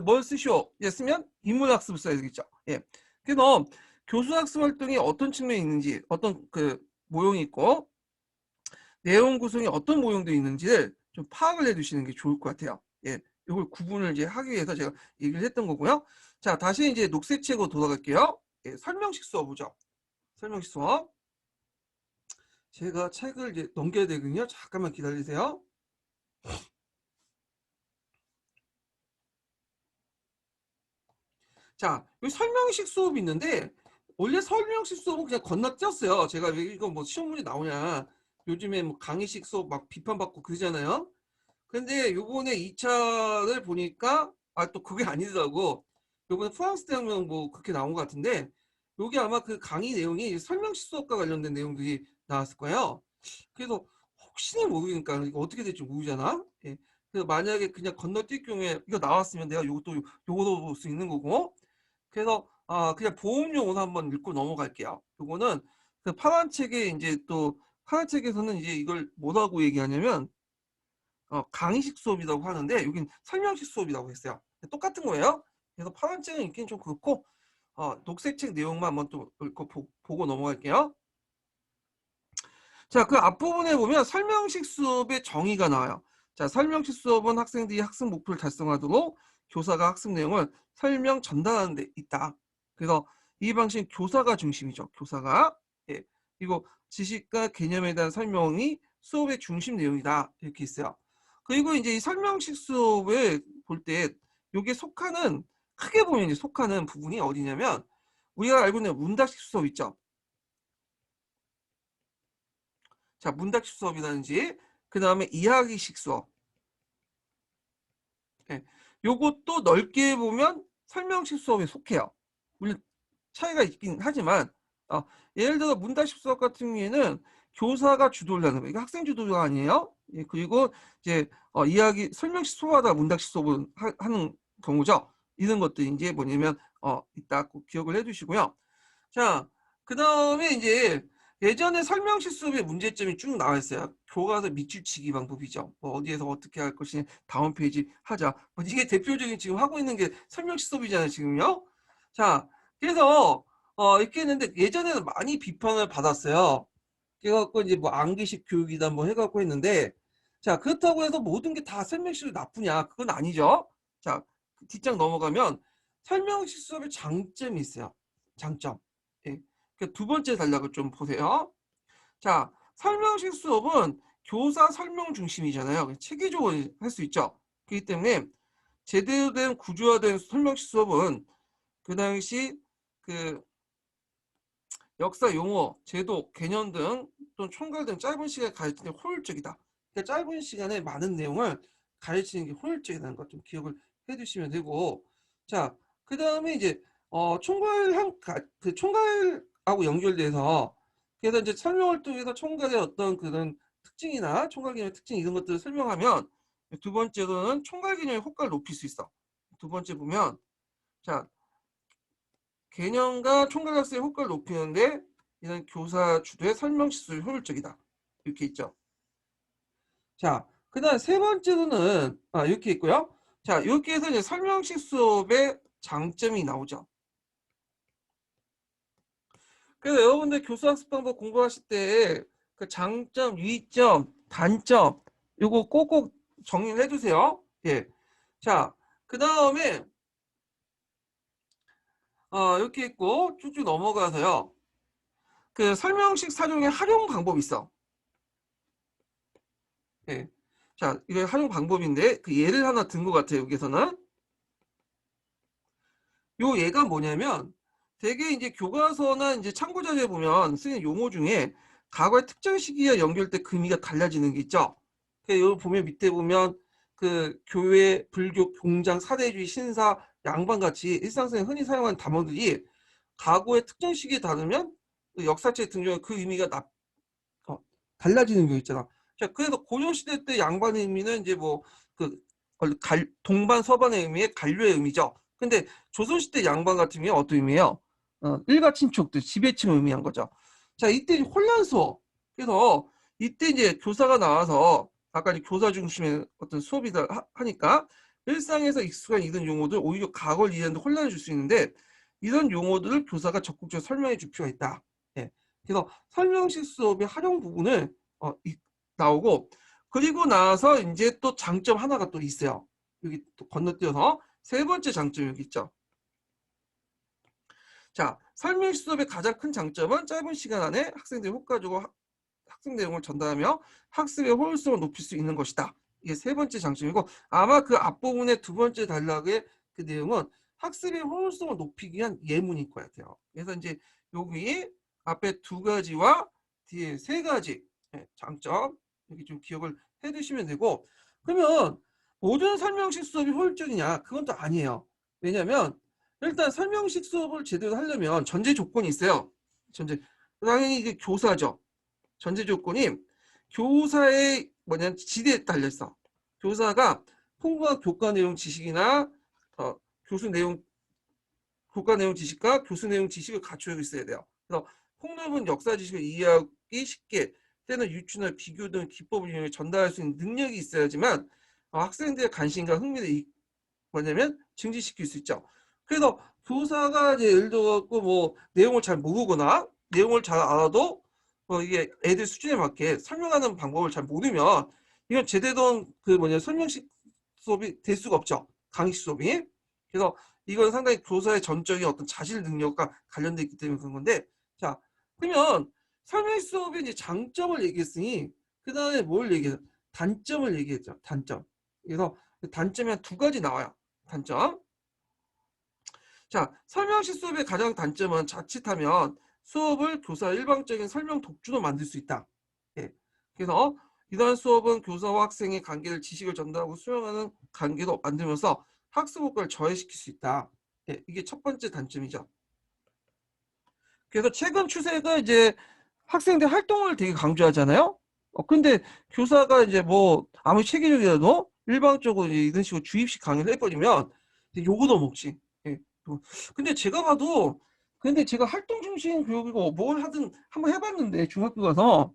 뭘 쓰시오? 쓰면 인문학습을 써야 되겠죠. 예. 그래서 교수학습 활동이 어떤 측면이 있는지, 어떤 모형이 있고, 내용 구성이 어떤 모형도 있는지를 좀 파악을 해두시는 게 좋을 것 같아요. 예. 이걸 구분을 이제 하기 위해서 제가 얘기를 했던 거고요. 자, 다시 이제 녹색 책으로 돌아갈게요. 예, 설명식 수업이죠. 설명식 수업. 제가 책을 이제 넘겨야 되거든요. 잠깐만 기다리세요. 자, 여기 설명식 수업이 있는데 원래 설명식 수업은 그냥 건너뛰었어요. 제가 왜 이거 뭐 시험 문제 나오냐. 요즘에 뭐 강의식 수업 막 비판받고 그러잖아요. 근데 요번에 2차를 보니까 또 그게 아니더라고. 요번에 프랑스 대혁명 뭐 그렇게 나온 것 같은데 요게 아마 그 강의 내용이 설명식 수업과 관련된 내용들이 나왔을 거예요. 그래서 혹시나 모르니까 이거 어떻게 될지 모르잖아. 예. 그래서 만약에 그냥 건너뛸 경우에 이거 나왔으면 내가 요것도 요거도 볼 수 있는 거고. 그래서 그냥 보험용으로 한번 읽고 넘어갈게요. 요거는 그 파란 책에 이제 또 파란 책에서는 이제 이걸 뭐라고 얘기하냐면 강의식 수업이라고 하는데 여긴 설명식 수업이라고 했어요. 똑같은 거예요. 그래서 파란 책은 읽기는 좀 그렇고 녹색 책 내용만 한번 또 읽고 보고 넘어갈게요. 자, 그 앞부분에 보면 설명식 수업의 정의가 나와요. 자, 설명식 수업은 학생들이 학습 목표를 달성하도록 교사가 학습 내용을 설명 전달하는 데 있다. 그래서 이 방식은 교사가 중심이죠. 교사가. 예. 그리고 지식과 개념에 대한 설명이 수업의 중심 내용이다. 이렇게 있어요. 그리고 이제 이 설명식 수업을 볼 때 이게 속하는 크게 보면 이제 속하는 부분이 어디냐면 우리가 알고 있는 문답식 수업 있죠. 자, 문답식 수업이라든지 그 다음에 이야기식 수업. 예. 요것도 넓게 보면 설명식 수업에 속해요. 물론 차이가 있긴 하지만 어, 예를 들어 문답식 수업 같은 경우에는 교사가 주도를 하는 거예요. 이거 학생 주도가 아니에요. 예, 그리고 이제 이야기 설명식 수업하다 문답식 수업을 하는 경우죠. 이런 것들이 이제 뭐냐면 이따 꼭 기억을 해두시고요. 자, 그 다음에 이제 예전에 설명식 수업의 문제점이 쭉 나와 있어요. 교과서 밑줄치기 방법이죠. 뭐 어디에서 어떻게 할 것이냐, 다음 페이지 하자. 뭐 이게 대표적인 지금 하고 있는 게 설명식 수업이잖아요, 지금요. 자, 그래서 이렇게 했는데 예전에는 많이 비판을 받았어요. 그래갖고 이제 뭐 암기식 교육이다 뭐 해갖고 했는데, 자, 그렇다고 해서 모든 게 다 설명식이 나쁘냐? 그건 아니죠. 자, 뒷장 넘어가면 설명식 수업의 장점이 있어요. 장점. 예. 두 번째 단락을 좀 보세요. 자, 설명식 수업은 교사 설명 중심이잖아요. 체계적으로 할 수 있죠. 그렇기 때문에 제대로 된 구조화된 설명식 수업은 그 당시 그 역사 용어, 제도, 개념 등 또는 총괄된 짧은 시간에 가르치는 게 효율적이다. 그러니까 짧은 시간에 많은 내용을 가르치는 게 효율적이라는 것 좀 기억을 해두시면 되고, 자, 그 다음에 이제 그 총괄하고 연결돼서 그래서 이제 설명을 통해서 총괄의 어떤 그런 특징이나 총괄 개념의 특징 이런 것들을 설명하면 두 번째로는 총괄 개념의 효과를 높일 수 있어. 두 번째 보면 자. 개념과 총괄학습의 효과를 높이는데 이런 교사 주도의 설명 시술이 효율적이다. 이렇게 있죠. 자, 그 다음 세 번째로는 이렇게 있고요. 자, 이렇게 해서 이제 설명식 수업의 장점이 나오죠. 그래서 여러분들 교수학습 방법 공부하실 때 그 장점, 유의점, 단점 이거 꼭꼭 정리를 해주세요. 예. 자, 그 다음에 이렇게 있고 쭉쭉 넘어가서요. 그 설명식 사용의 활용 방법이 있어. 예. 자, 이게 활용 방법인데 그 예를 하나 든 것 같아요. 여기서는 요 예가 뭐냐면 되게 이제 교과서나 이제 참고 자료에 보면 쓰는 용어 중에 과거의 특정 시기와 연결될 그 의미가 달라지는 게 있죠. 그 여기 보면 밑에 보면 그 교회, 불교, 공장, 사대주의, 신사, 양반 같이 일상생활에 흔히 사용하는 단어들이 과거의 특정 시기에 다르면 그 역사책에 등장한 그 의미가 달라지는 거 있잖아. 자, 그래서 고려시대 때 양반의 의미는 이제 뭐 그 동반 서반의 의미의 관료의 의미죠. 근데 조선시대 양반 같은 경우에 어떤 의미예요? 일가 친척들 지배층을 의미한 거죠. 자, 이때 혼란스러워. 그래서 이때 이제 교사가 나와서 아까 이제 교사 중심의 어떤 수업이다 하니까 일상에서 익숙한 이런 용어들 오히려 과거를 이해하는데 혼란을 줄 수 있는데 이런 용어들을 교사가 적극적으로 설명해 줄 필요가 있다. 예. 그래서 설명식 수업의 활용 부분을 나오고 그리고 나서 이제 또 장점 하나가 또 있어요. 여기 또 건너뛰어서 세 번째 장점 여기 있죠. 자, 설명식 수업의 가장 큰 장점은 짧은 시간 안에 학생들이 효과적으로 학습 내용을 전달하며 학습의 효율성을 높일 수 있는 것이다. 이게 세 번째 장점이고, 아마 그 앞부분의 두 번째 단락의 그 내용은 학습의 효율성을 높이기 위한 예문일 것 같아요. 그래서 이제 여기 앞에 두 가지와 뒤에 세 가지 장점 이렇게 좀 기억을 해 두시면 되고, 그러면 모든 설명식 수업이 효율적이냐? 그건 또 아니에요. 왜냐하면 일단 설명식 수업을 제대로 하려면 전제 조건이 있어요. 당연히 이게 교사죠. 전제 조건이 교사의 지대에 달려 있어. 교사가 풍부한 교과 내용 지식이나 교과 내용 지식과 교수 내용 지식을 갖추고 있어야 돼요. 그래서 폭넓은 역사 지식을 이해하기 쉽게, 때는 유추나 비교 등 기법을 이용해 전달할 수 있는 능력이 있어야지만 학생들의 관심과 흥미를 증진시킬 수 있죠. 그래서 교사가 이제 예를 들어갖고 뭐 내용을 잘 모르거나 내용을 잘 알아도 이게 애들 수준에 맞게 설명하는 방법을 잘 모르면 이건 제대로 된 설명식 수업이 될 수가 없죠. 강의식 수업이. 그래서 이건 상당히 교사의 전적인 어떤 자질 능력과 관련돼 있기 때문에 그런 건데, 자, 그러면 설명식 수업의 이제 장점을 얘기했으니 그 다음에 뭘 얘기해요? 단점을 얘기했죠. 단점. 그래서 단점이 한 두 가지 나와요. 단점. 자, 설명식 수업의 가장 단점은 자칫하면 수업을 교사 일방적인 설명 독주로 만들 수 있다. 예. 그래서 이러한 수업은 교사와 학생의 관계를 지식을 전달하고 수용하는 관계로 만들면서 학습 효과를 저해시킬 수 있다. 예. 이게 첫 번째 단점이죠. 그래서 최근 추세가 이제 학생들 활동을 되게 강조하잖아요. 근데 교사가 이제 뭐 아무리 체계적이라도 일방적으로 이런 식으로 주입식 강의를 해버리면 요거도 먹지. 예. 근데 제가 봐도 제가 활동 중심 교육이고 뭘 하든 한번 해봤는데 중학교 가서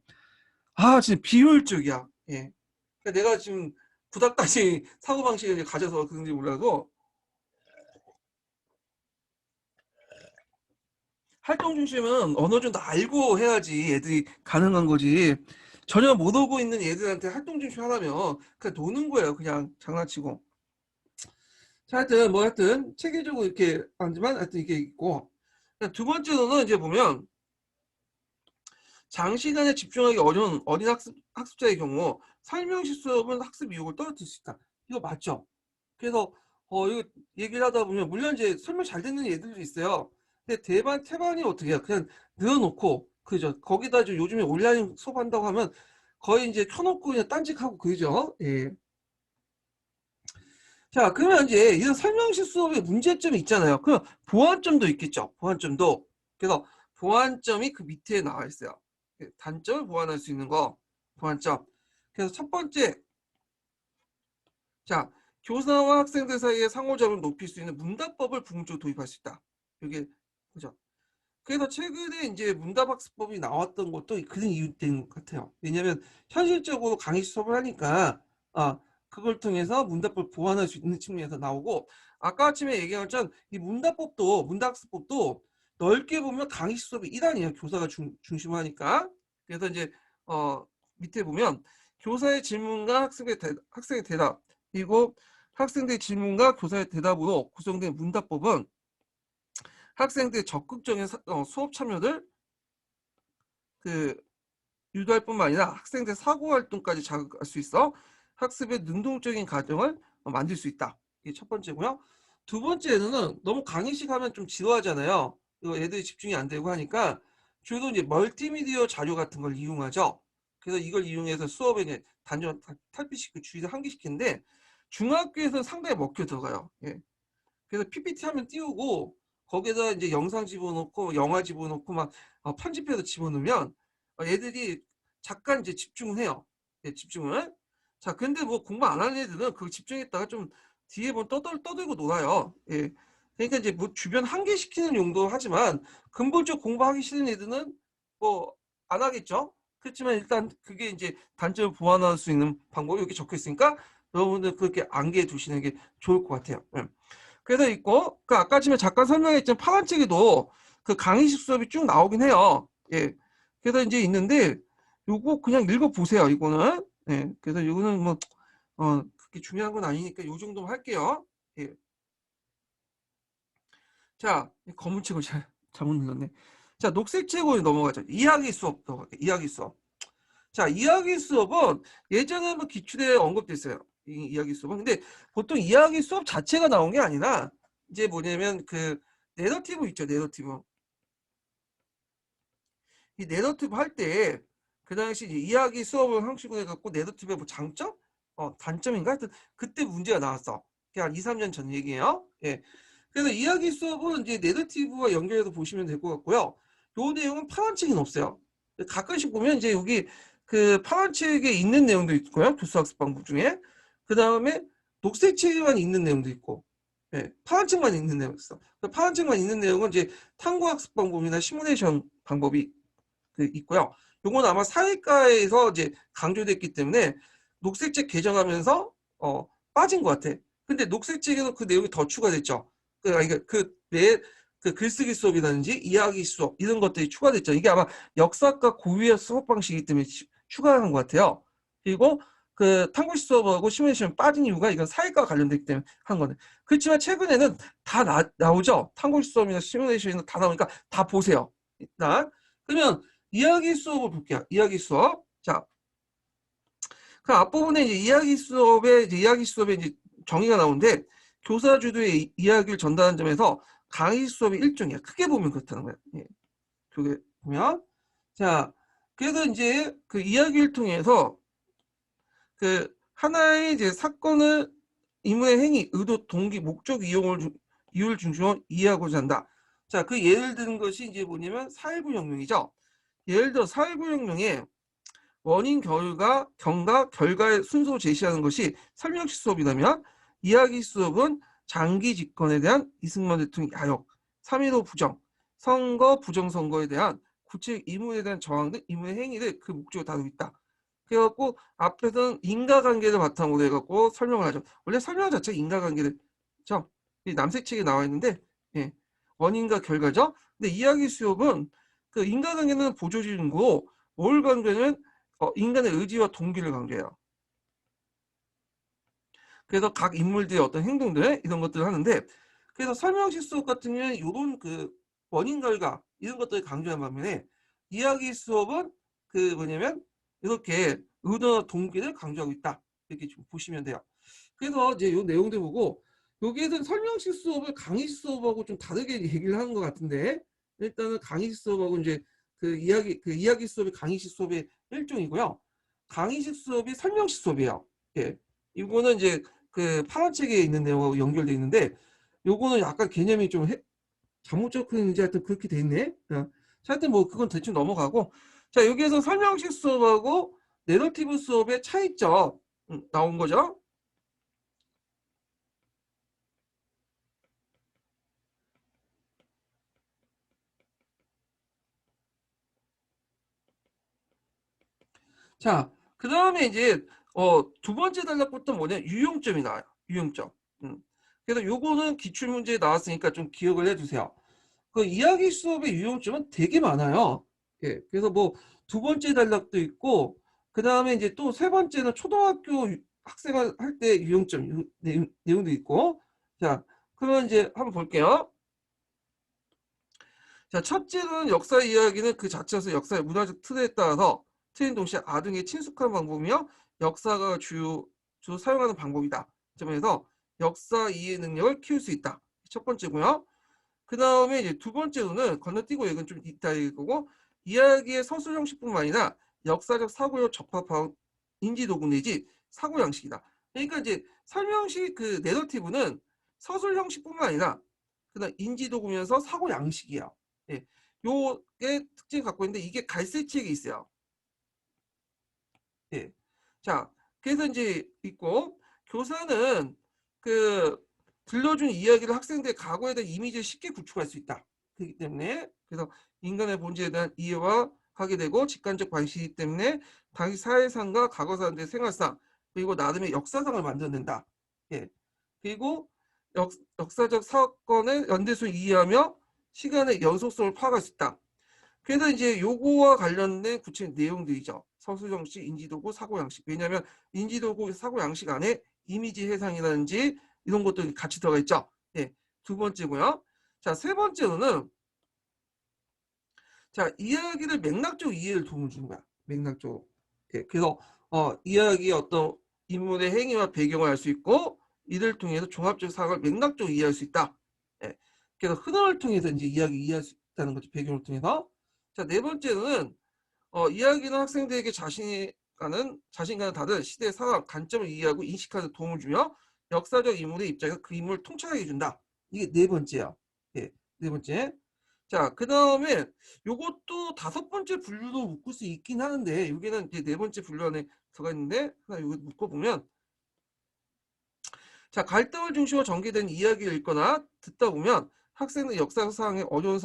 진짜 비효율적이야. 예. 그러니까 내가 지금 구닥다시 사고방식을 가져서 그런지 몰라도 활동 중심은 언어 좀 더 알고 해야지 애들이 가능한 거지. 전혀 못 오고 있는 애들한테 활동 중심 하라면 그냥 노는 거예요. 그냥 장난치고. 자, 하여튼 체계적으로 이렇게 하지만 하여튼 이게 있고, 두 번째로는 이제 보면 장시간에 집중하기 어려운 어린 학습자의 경우 설명식 수업은 학습 이용을 떨어뜨릴 수 있다. 이거 맞죠? 그래서 이거 얘기를 하다 보면 물론 이제 설명 잘 듣는 애들도 있어요. 근데 태반이 어떻게 해요? 그냥 넣어놓고 그죠? 거기다 이제 요즘에 온라인 수업한다고 하면 거의 이제 켜놓고 그냥 딴짓하고 그죠? 예. 자, 그러면 이제 이런 설명식 수업에 문제점이 있잖아요. 그럼 보완점도 있겠죠. 보완점도. 그래서 보완점이 그 밑에 나와 있어요. 단점을 보완할 수 있는 거, 보완점. 그래서 첫 번째, 자, 교사와 학생들 사이의 상호작용을 높일 수 있는 문답법을 부분적으로 도입할 수 있다. 이게 그죠? 그래서 최근에 이제 문답학습법이 나왔던 것도 그런 이유 때문 것 같아요. 왜냐하면 현실적으로 강의 수업을 하니까 그걸 통해서 문답법을 보완할 수 있는 측면에서 나오고, 아까 아침에 얘기한 것처럼 이 문답학습법도 넓게 보면 강의 수업이 1단이에요. 교사가 중심하니까. 그래서 이제 밑에 보면 교사의 질문과 학생의 대답, 그리고 학생들의 질문과 교사의 대답으로 구성된 문답법은 학생들의 적극적인 수업 참여를 유도할 뿐만 아니라 학생들 사고 활동까지 자극할 수 있어 학습의 능동적인 과정을 만들 수 있다. 이게 첫 번째고요. 두 번째는 너무 강의식 하면 좀 지루하잖아요. 이거 애들이 집중이 안 되고 하니까 주로 이제 멀티미디어 자료 같은 걸 이용하죠. 그래서 이걸 이용해서 수업에 이제 단전 탈피시키고 주의를 환기시키는데 중학교에서는 상당히 먹혀 들어가요. 예. 그래서 PPT 화면 띄우고 거기에다 이제 영상 집어넣고 영화 집어넣고 막 편집해서 집어넣으면 애들이 잠깐 이제 집중을 해요. 예, 집중을. 자, 근데 뭐 공부 안 하는 애들은 그 집중했다가 좀 뒤에 보면 떠들고 놀아요. 예. 그러니까 이제 뭐 주변 한계시키는 용도 하지만 근본적 공부하기 싫은 애들은 뭐 안 하겠죠. 그렇지만 일단 그게 이제 단점을 보완할 수 있는 방법이 이렇게 적혀 있으니까 여러분들 그렇게 안개에 두시는 게 좋을 것 같아요. 예. 그래서 있고 아까 전에 잠깐 설명했지만 파란 책에도 그 강의식 수업이 쭉 나오긴 해요. 예. 그래서 이제 있는데 요거 그냥 읽어보세요. 이거는. 예. 그래서 이거는 뭐 그렇게 중요한 건 아니니까 요 정도만 할게요. 예. 자, 검은 책을 잘못 눌렀네. 자, 녹색 책으로 넘어가죠. 이야기 수업 넘어갈게요. 이야기 수업. 자, 이야기 수업은 예전에 한번 기출에 언급됐어요. 이 이야기 수업은. 근데 보통 이야기 수업 자체가 나온 게 아니라 이제 뭐냐면 그 내러티브 있죠, 내러티브. 이 내러티브 할 때 그 당시 이제 이야기 수업을 형식으로 해갖고 내러티브의 뭐 장점? 단점인가? 하여튼 그때 문제가 나왔어. 그게 한 2, 3년 전 얘기예요. 예. 그래서 이야기 수업은 이제 내러티브와 연결해서 보시면 될 것 같고요. 요 내용은 파란 책은 없어요. 가끔씩 보면 이제 여기 그 파란 책에 있는 내용도 있고요. 교수학습 방법 중에. 그 다음에 녹색 책에만 있는 내용도 있고. 예, 파란 책만 있는 내용이 있어. 파란 책만 있는 내용은 이제 탐구학습 방법이나 시뮬레이션 방법이 있고요. 요건 아마 사회과에서 이제 강조됐기 때문에 녹색책 개정하면서 빠진 것 같아. 근데 녹색책에는 그 내용이 더 추가됐죠. 그 글쓰기 수업이라든지 이야기 수업 이런 것들이 추가됐죠. 이게 아마 역사과 고유의 수업 방식이기 때문에 추가한 것 같아요. 그리고 그 탐구식 수업하고 시뮬레이션 빠진 이유가 이건 사회과 관련되기 때문에 한 거네. 그렇지만 최근에는 다 나오죠. 탐구식 수업이나 시뮬레이션이나 다 나오니까 다 보세요. 일단 그러면 이야기 수업을 볼게요. 이야기 수업. 자, 그 앞부분에 이제 이야기 수업에 이제 정의가 나오는데 교사 주도의 이야기를 전달하는 점에서 강의 수업이 일종이야. 크게 보면 그렇다는 거야. 예. 그게 보면 자, 그래서 이제 그 이야기를 통해서 그 하나의 이제 사건을 인물의 행위, 의도, 동기, 목적, 이유를 중심으로 이해하고자 한다. 자, 그 예를 드는 것이 이제 뭐냐면 사회부혁명이죠. 예를 들어 사회부혁명에 원인, 경과, 결과의 순서 제시하는 것이 설명식 수업이라면 이야기 수업은 장기 집권에 대한 이승만 대통령 야욕, 3.15 부정, 선거, 부정선거에 대한 구체적 인물에 대한 저항 등 인물의 행위를 그 목적으로 다루고 있다. 그래갖고 앞에서는 인과관계를 바탕으로 해갖고 설명을 하죠. 원래 설명 자체가 인과관계를 남색책에 나와 있는데 예, 원인과 결과죠. 근데 이야기 수업은 그 인과관계는 보조적인 거고 몰관계는 인간의 의지와 동기를 강조해요. 그래서 각 인물들의 어떤 행동들 이런 것들을 하는데 그래서 설명식 수업 같은 경우는 이런 그 원인 결과 이런 것들을 강조한 반면에 이야기 수업은 그 뭐냐면 이렇게 의도와 동기를 강조하고 있다. 이렇게 좀 보시면 돼요. 그래서 이제 이 내용들 보고 여기에서는 설명식 수업을 강의식 수업하고 좀 다르게 얘기를 하는 것 같은데 일단은 강의식 수업하고 이제 그 이야기 수업이 강의식 수업의 일종이고요. 강의식 수업이 설명식 수업이에요. 예. 이거는 이제 그 파란 책에 있는 내용하고 연결돼 있는데 요거는 약간 개념이 좀 잘못 적혀있는지 하여튼 그렇게 돼 있네. 자, 하여튼 뭐 그건 대충 넘어가고 자 여기에서 설명식 수업하고 내러티브 수업의 차이점 나온 거죠. 자, 그 다음에 이제 두 번째 단락부터 뭐냐 유용점이 나와요. 유용점. 그래서 요거는 기출문제에 나왔으니까 좀 기억을 해주세요. 그 이야기 수업의 유용점은 되게 많아요. 예, 그래서 뭐 두 번째 단락도 있고 그 다음에 이제 또 세 번째는 초등학교 학생을 할 때 유용점 내용도 있고 자, 그러면 이제 한번 볼게요. 자, 첫째는 역사 이야기는 그 자체에서 역사의 문화적 틀에 따라서 틀린 동시에 아등에 친숙한 방법이며 역사가 주로 사용하는 방법이다. 점에서 역사 이해 능력을 키울 수 있다. 첫 번째고요. 그 다음에 이제 두 번째로는 건너뛰고 이건 좀 이따 얘기할 거고 이야기의 서술 형식뿐만 아니라 역사적 사고에 적합한 인지도구 내지 사고 양식이다. 그러니까 이제 설명식 그 내러티브는 서술 형식뿐만 아니라 그다음 인지도구면서 사고 양식이야. 예. 요게 특징을 갖고 있는데 이게 갈색책에 있어요. 예. 자, 그래서 이제 있고 교사는 그 들려준 이야기를 학생들의 과거에 대한 이미지를 쉽게 구축할 수 있다. 그렇기 때문에 그래서 인간의 본질에 대한 이해와 하게 되고 직관적 관심이기 때문에 당시 사회상과 과거 사람들의 생활상 그리고 나름의 역사상을 만들어낸다. 예. 그리고 역사적 사건의 연대수를 이해하며 시간의 연속성을 파악할 수 있다. 그래서 이제 요거와 관련된 구체적 내용들이죠. 서술형식, 인지도구, 사고양식. 왜냐하면 인지도구, 사고양식 안에 이미지 해상이라든지 이런 것들이 같이 들어가 있죠. 네, 두 번째고요. 자, 세 번째로는 자 이야기를 맥락적 이해를 도움을 주는 거야. 맥락적. 예, 그래서 이야기의 어떤 인물의 행위와 배경을 알 수 있고 이를 통해서 종합적 사학을 맥락적으로 이해할 수 있다. 예, 그래서 흐름을 통해서 이제 이야기 이해할 수 있다는 거죠. 배경을 통해서. 자, 네 번째는 이야기는 학생들에게 자신과는 다른 시대의 상황, 관점을 이해하고 인식하는 데 도움을 주며 역사적 인물의 입장에서 그 인물을 통찰하게 해준다. 이게 네 번째야. 예, 네 번째. 자, 그 다음에 요것도 다섯 번째 분류도 묶을 수 있긴 하는데 여기는 이제 네 번째 분류 안에 들어가 있는데 하나 이거 묶어보면 자, 갈등을 중심으로 전개된 이야기를 읽거나 듣다 보면 학생은 역사적 상황에 어려운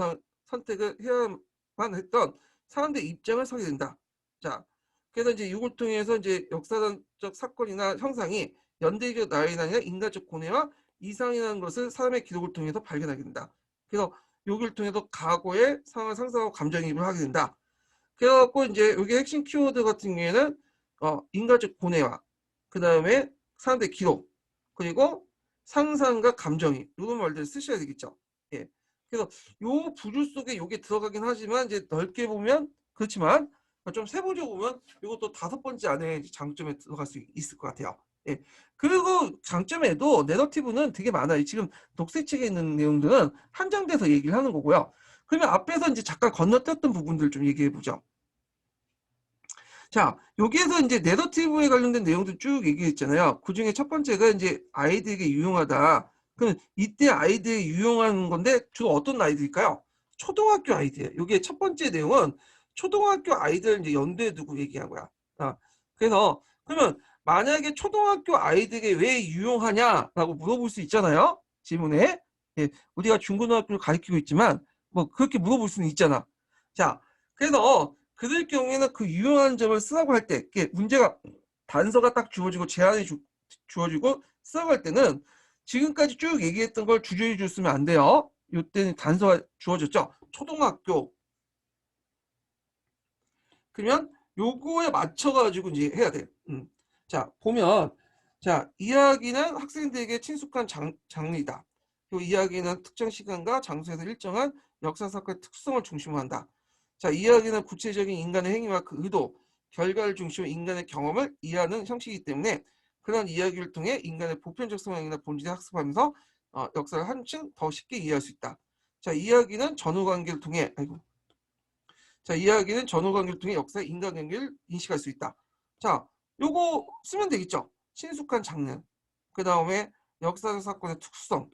선택을 해야만 했던 사람들의 입장을 서게 된다. 자, 그래서 이제 이걸 통해서 이제 역사적 사건이나 형상이 연대적 나이나 인간적 고뇌와 이상이라는 것을 사람의 기록을 통해서 발견하게 된다. 그래서 여기를 통해서 과거의 상황을 상상하고 감정이입을 하게 된다. 그래갖고 이제 여기 핵심 키워드 같은 경우에는 인간적 고뇌와 그 다음에 사람들의 기록 그리고 상상과 감정이 이런 말들을 쓰셔야 되겠죠. 예. 그래서 요 부류 속에 요게 들어가긴 하지만 이제 넓게 보면 그렇지만 좀 세부적으로 보면 이것도 다섯 번째 안에 장점에 들어갈 수 있을 것 같아요. 예. 그리고 장점에도 내러티브는 되게 많아요. 지금 독서책에 있는 내용들은 한정돼서 얘기를 하는 거고요. 그러면 앞에서 이제 잠깐 건너뛰었던 부분들 좀 얘기해 보죠. 자, 여기에서 이제 내러티브에 관련된 내용도 쭉 얘기했잖아요. 그 중에 첫 번째가 이제 아이들에게 유용하다. 그럼 이때 아이들이 유용한 건데 주로 어떤 아이들일까요? 초등학교 아이들. 여기에 첫 번째 내용은 초등학교 아이들 이제 연대에 두고 얘기한 거야. 그래서 그러면 만약에 초등학교 아이들에게 왜 유용하냐라고 물어볼 수 있잖아요. 질문에. 예, 우리가 중고등학교를 가르치고 있지만 뭐 그렇게 물어볼 수는 있잖아. 자, 그래서 그들 경우에는 그 유용한 점을 쓰라고 할 때, 문제가 단서가 딱 주어지고 제한이 주어지고 쓰라고 할 때는 지금까지 쭉 얘기했던 걸 주저해 줬으면 안 돼요. 이때는 단서가 주어졌죠. 초등학교. 그러면 요거에 맞춰가지고 이제 해야 돼. 자, 보면, 자, 이야기는 학생들에게 친숙한 장르이다. 이 이야기는 특정 시간과 장소에서 일정한 역사 사건의 특성을 중심으로 한다. 자, 이야기는 구체적인 인간의 행위와 그 의도, 결과를 중심으로 인간의 경험을 이해하는 형식이기 때문에 그런 이야기를 통해 인간의 보편적 성향이나 본질을 학습하면서 역사를 한층 더 쉽게 이해할 수 있다. 자, 이야기는 전후 관계를 통해 자, 이야기는 전후 관계를 통해 역사의 인간관계를 인식할 수 있다. 자, 요거 쓰면 되겠죠. 친숙한 장르, 그 다음에 역사적 사건의 특수성,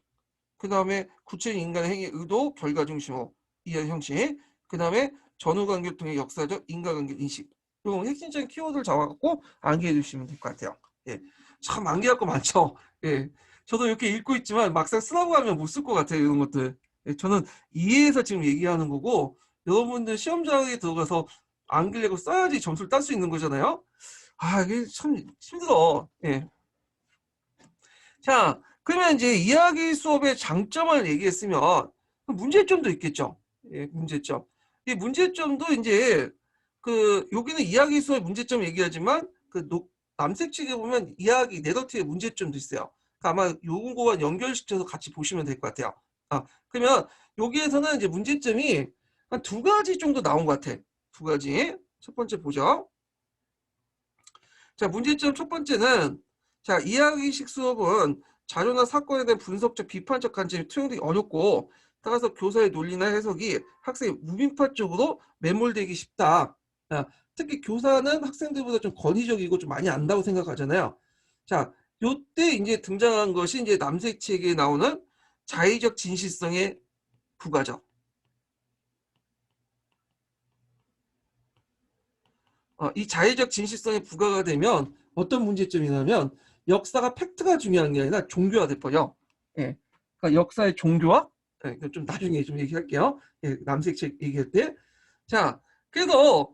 그 다음에 구체적인 인간의 행위 의도, 결과 중심으로 이해하는 형식, 그 다음에 전후 관계를 통해 역사적 인간관계 인식. 요 핵심적인 키워드를 잡아갖고 암기해 주시면 될 것 같아요. 예, 참 암기할 거 많죠. 예, 저도 이렇게 읽고 있지만 막상 쓰라고 하면 못 쓸 것 같아요. 이런 것들. 예, 저는 이해해서 지금 얘기하는 거고 여러분들 시험장에 들어가서 암기려고 써야지 점수를 딸 수 있는 거잖아요. 아, 이게 참 힘들어. 예. 자, 그러면 이제 이야기 수업의 장점을 얘기했으면 문제점도 있겠죠. 예, 문제점. 이 문제점도 이제 여기는 이야기 수업의 문제점 얘기하지만 남색책에 보면 이야기 내러티브의 문제점도 있어요. 그러니까 아마 요거와 연결시켜서 같이 보시면 될 것 같아요. 그러면 여기에서는 이제 문제점이 한 두 가지 정도 나온 것 같아. 두 가지. 첫 번째 보죠. 자, 문제점 첫 번째는 자, 이야기식 수업은 자료나 사건에 대한 분석적 비판적 관점이 투영되기 어렵고 따라서 교사의 논리나 해석이 학생의 무빙파적으로 매몰되기 쉽다. 특히 교사는 학생들보다 좀 권위적이고 좀 많이 안다고 생각하잖아요. 자, 요때 이제 등장한 것이 이제 남색책에 나오는 자의적 진실성의 부과죠. 이 자의적 진실성이 부과가 되면 어떤 문제점이 나면 역사가 팩트가 중요한 게 아니라 종교화돼 버려. 예. 그러니까 역사의 종교화? 예, 좀 나중에 좀 얘기할게요. 예, 남색책 얘기할 때. 자, 그래서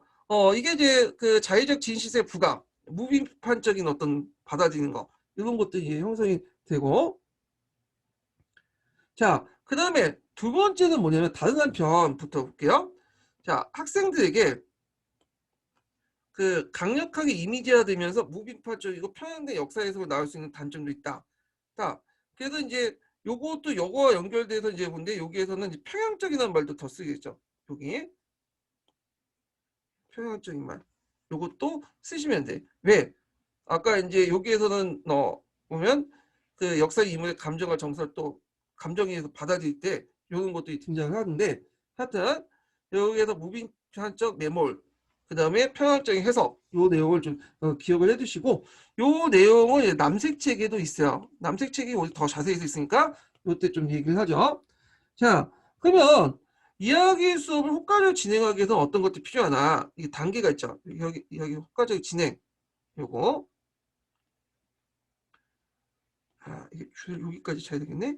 이게 이제 그 자의적 진실성의 부과, 무비판적인 어떤 받아들이는 거 이런 것들이 형성이 되고 자, 그 다음에 두 번째는 뭐냐면 다른 한편부터 볼게요. 자, 학생들에게 강력하게 이미지화되면서 무빙파적이고 편향된 역사 해석을 나올 수 있는 단점도 있다. 자, 그래서 이제 요것도 요거와 연결돼서 이제 본데 여기에서는 이제 평양적이라는 말도 더 쓰겠죠. 여기 평양적인 말. 요것도 쓰시면 돼. 왜? 아까 이제 여기에서는 보면 그 역사 인물의 감정과 정서를 또 감정에 의해서 받아들일 때 이런 것들이 등장을 하는데, 하여튼 여기에서 무빙판적 매몰, 그 다음에 평행적인 해석, 요 내용을 좀 기억을 해두시고, 요 내용은 이제 남색책에도 있어요. 남색책이 더 자세히 있으니까 요때 좀 얘기를 하죠. 자, 그러면 이야기 수업을 효과적으로 진행하기 위해서 어떤 것들이 필요하나? 이게 단계가 있죠. 여기 이야기 효과적 진행, 요거. 이게 줄 여기까지 쳐야 되겠네.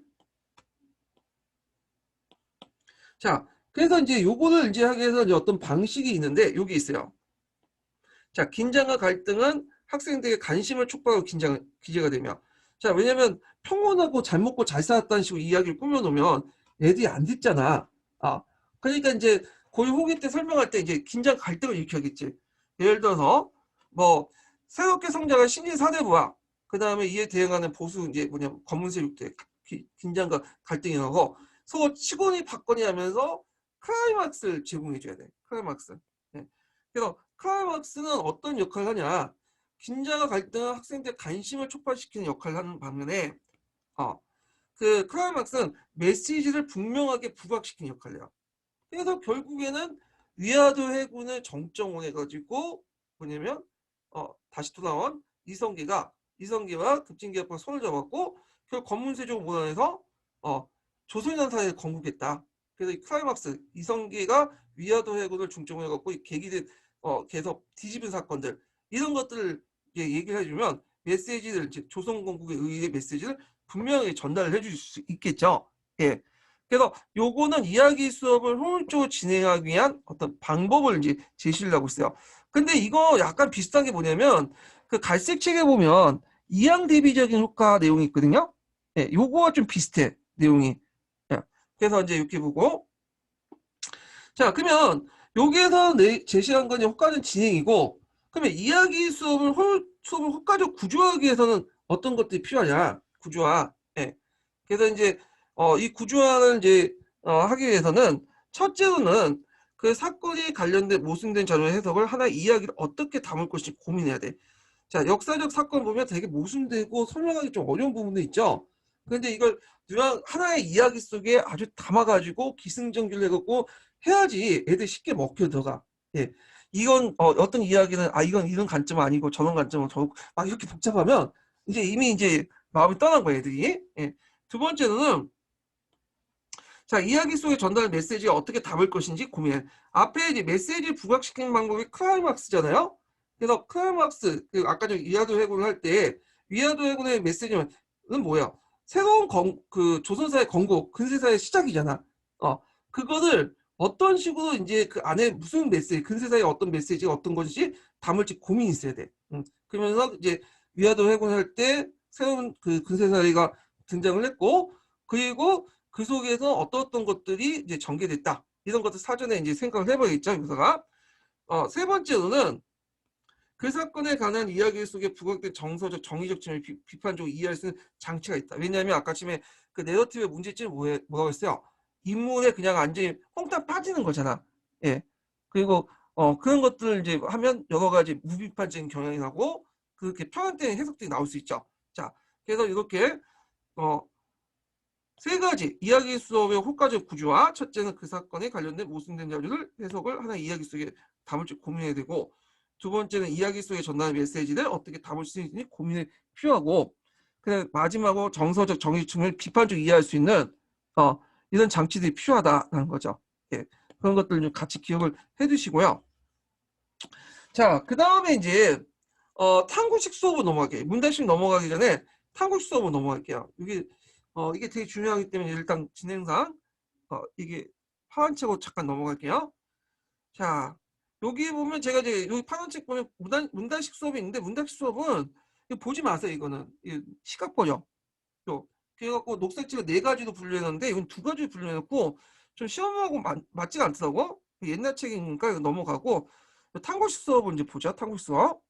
자, 그래서 이제 요거를 이제 하기 위해서 이제 어떤 방식이 있는데, 여기 있어요. 자, 긴장과 갈등은 학생들의 관심을 촉발하고 기재가 되며, 자, 왜냐면 평온하고 잘 먹고 잘 살았다는 식으로 이야기를 꾸며놓으면 애들이 안 듣잖아. 그러니까 이제 고유 호기 때 설명할 때 이제 긴장 갈등을 일으켜야겠지. 예를 들어서 뭐 새롭게 성장한 신인 사대부와 그 다음에 이에 대응하는 보수 이제 검은색 육대 긴장과 갈등이 나고 서로 치고니 받거니 하면서 클라이막스를 제공해줘야 돼. 클라이막스. 네. 그래서 클라이막스는 어떤 역할을 하냐? 긴장과 갈등은 학생들의 관심을 촉발시키는 역할을 하는 반면에 그 클라이막스는 메시지를 분명하게 부각시키는 역할을 해요. 그래서 결국에는 위화도 해군을 정점으로 해가지고 뭐냐면 다시 돌아온 이성계와 급진기합과 손을 잡았고 결국 검문세조 문안에서 조선연사에 건국했다. 그래서 이 클라이막스 이성계가 위화도 해군을 중점으로 해갖고 계기된 계속 뒤집은 사건들 이런 것들을 얘기를 해주면 메시지를 조선 건국의 의의 메시지를 분명히 전달을 해줄 수 있겠죠. 예. 그래서 요거는 이야기 수업을 효율적으로 진행하기 위한 어떤 방법을 이제 제시를 하고 있어요. 근데 이거 약간 비슷한 게 뭐냐면 그 갈색 책에 보면 이항 대비적인 효과 내용이 있거든요. 예, 요거와 좀 비슷해 내용이. 예, 그래서 이제 이렇게 보고 자 그러면 여기에서 제시한 건 효과는 진행이고 그러면 이야기 수업을 효과적 구조하기 위해서는 어떤 것들이 필요하냐 구조화. 예. 그래서 이제 이 구조화를 이제 하기 위해서는 첫째로는 그 사건이 관련된 모순된 자료 해석을 하나의 이야기를 어떻게 담을 것인지 고민해야 돼. 자, 역사적 사건 보면 되게 모순되고 설명하기 좀 어려운 부분도 있죠. 그런데 이걸 하나의 이야기 속에 아주 담아가지고 기승전결 해갖고 해야지 애들 쉽게 먹혀 들어가. 예. 이건 어떤 이야기는 이건 이런 관점 아니고 저런 관점은 막 이렇게 복잡하면 이제 이미 이제 마음이 떠난 거예요, 애들이. 예. 두 번째로는 자 이야기 속에 전달 메시지가 어떻게 담을 것인지 고민해. 앞에 이제 메시지를 부각시키는 방법이 클라이막스잖아요. 그래서 클라이막스 아까 전 위화도 해군을 할 때 위화도 해군의 메시지는 뭐야? 새로운 그 조선사의 건국 근세사의 시작이잖아. 그거를 어떤 식으로 이제 그 안에 무슨 메시지 근세사의 어떤 메시지가 어떤 것인지 담을지 고민이 있어야 돼. 그러면서 이제 위화도 해군을 할 때 새로운 그 근세사가 등장을 했고 그리고 그 속에서 어떤 것들이 이제 전개됐다. 이런 것들 사전에 이제 생각을 해봐야겠죠, 교사가. 세 번째로는 그 사건에 관한 이야기 속에 부각된 정서적, 정의적 측면을 비판적으로 이해할 수 있는 장치가 있다. 왜냐하면 아까 아침에 그 내러티브의 문제점이 뭐라고 했어요? 인물에 그냥 완전히 몽땅 빠지는 거잖아. 예. 그리고 그런 것들을 이제 하면 여러 가지 무비판적인 경향이 나고 그렇게 편향된 해석들이 나올 수 있죠. 자, 그래서 이렇게 세 가지 이야기 수업의 효과적 구조와 첫째는 그 사건에 관련된 모순된 자료를 해석을 하나의 이야기 속에 담을지 고민해야 되고 두 번째는 이야기 속에 전달하는 메시지를 어떻게 담을 수 있는지 고민이 필요하고 그다음 마지막으로 정서적 정의 측면을 비판적으로 이해할 수 있는 이런 장치들이 필요하다는 거죠. 예, 그런 것들 좀 같이 기억을 해두시고요. 자, 그 다음에 이제 탐구식 수업으로 넘어갈게요. 문단식 넘어가기 전에 탐구식 수업으로 넘어갈게요. 이게 되게 중요하기 때문에 일단 진행상 이게 파란 책으로 잠깐 넘어갈게요. 자, 여기 보면 제가 이제 여기 파란 책 보면 문단식 수업이 있는데 문단식 수업은 이거 보지 마세요. 이거는 시각 버려. 그래갖고 녹색책을 4가지로 분류해놨는데 이건 2가지로 분류해놓고 좀 시험하고 맞지가 않더라고. 옛날 책이니까 이거 넘어가고 탐구식 수업을 이제 보자. 탐구식 수업.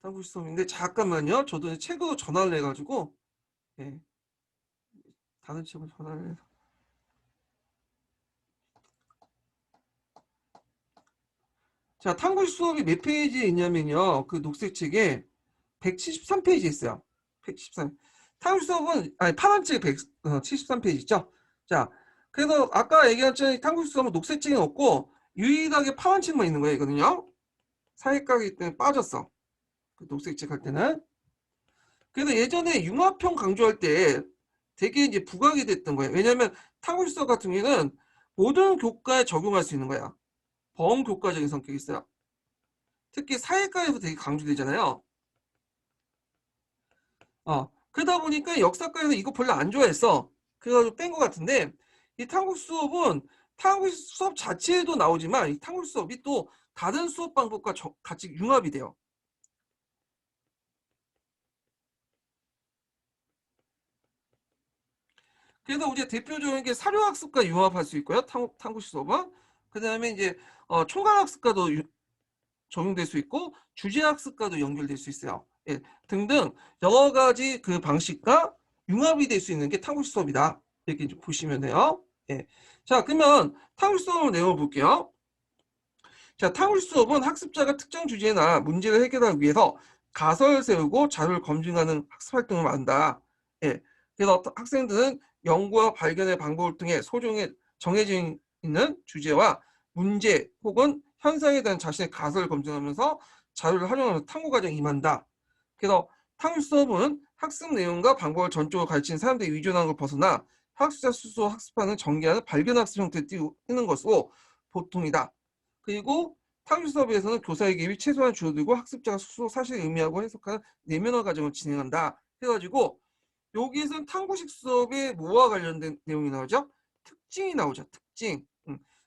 탐구식 수업인데 잠깐만요. 저도 책으로 전화를 해가지고 예, 다른 책으로 전화를 해서 자, 탐구 수업이 몇 페이지에 있냐면요. 그 녹색 책에 173페이지에 있어요. 173. 탐구 수업은, 아니, 파란 책에 173페이지 있죠? 자, 그래서 아까 얘기한 것처럼 탐구 수업은 녹색 책은 없고, 유일하게 파란 책만 있는 거예요, 이거는요. 사회과이기 때문에 빠졌어. 그 녹색 책 할 때는. 그래서 예전에 융합형 강조할 때 되게 이제 부각이 됐던 거예요. 왜냐하면 탐구 수업 같은 경우는 모든 교과에 적용할 수 있는 거야. 범교과적인 성격이 있어요. 특히 사회과에서 되게 강조되잖아요. 그러다 보니까 역사과에서 이거 별로 안 좋아했어. 그래가지고 뺀 것 같은데, 이 탐구 수업은 탐구 수업 자체에도 나오지만 이 탐구 수업이 또 다른 수업 방법과 같이 융합이 돼요. 그래서 이제 대표적인 게 사료학습과 융합할 수 있고요. 탐구 수업은. 그 다음에 이제 총괄학습과도 적용될 수 있고 주제학습과도 연결될 수 있어요. 예, 등등 여러 가지 그 방식과 융합이 될 수 있는 게 탐구 수업이다. 이렇게 이제 보시면 돼요. 예. 자, 그러면 탐구 수업 내용을 볼게요. 자, 탐구 수업은 학습자가 특정 주제나 문제를 해결하기 위해서 가설을 세우고 자료를 검증하는 학습 활동을 한다. 예. 그래서 학생들은 연구와 발견의 방법을 통해 소중에 정해져 있는 주제와 문제 혹은 현상에 대한 자신의 가설을 검증하면서 자료를 활용하면서 탐구 과정에 임한다. 그래서 탐구 수업은 학습 내용과 방법을 전적으로 가르치는 사람들이 의존하는 걸 벗어나 학습자 스스로 학습하는 전개하는 발견 학습 형태를 띄우는 것으로 보통이다. 그리고 탐구 수업에서는 교사의 개입이 최소한 줄어들고 학습자가 스스로 사실을 의미하고 해석하는 내면화 과정을 진행한다. 해가지고 여기에서는 탐구식 수업에 뭐와 관련된 내용이 나오죠? 특징이 나오죠. 특징.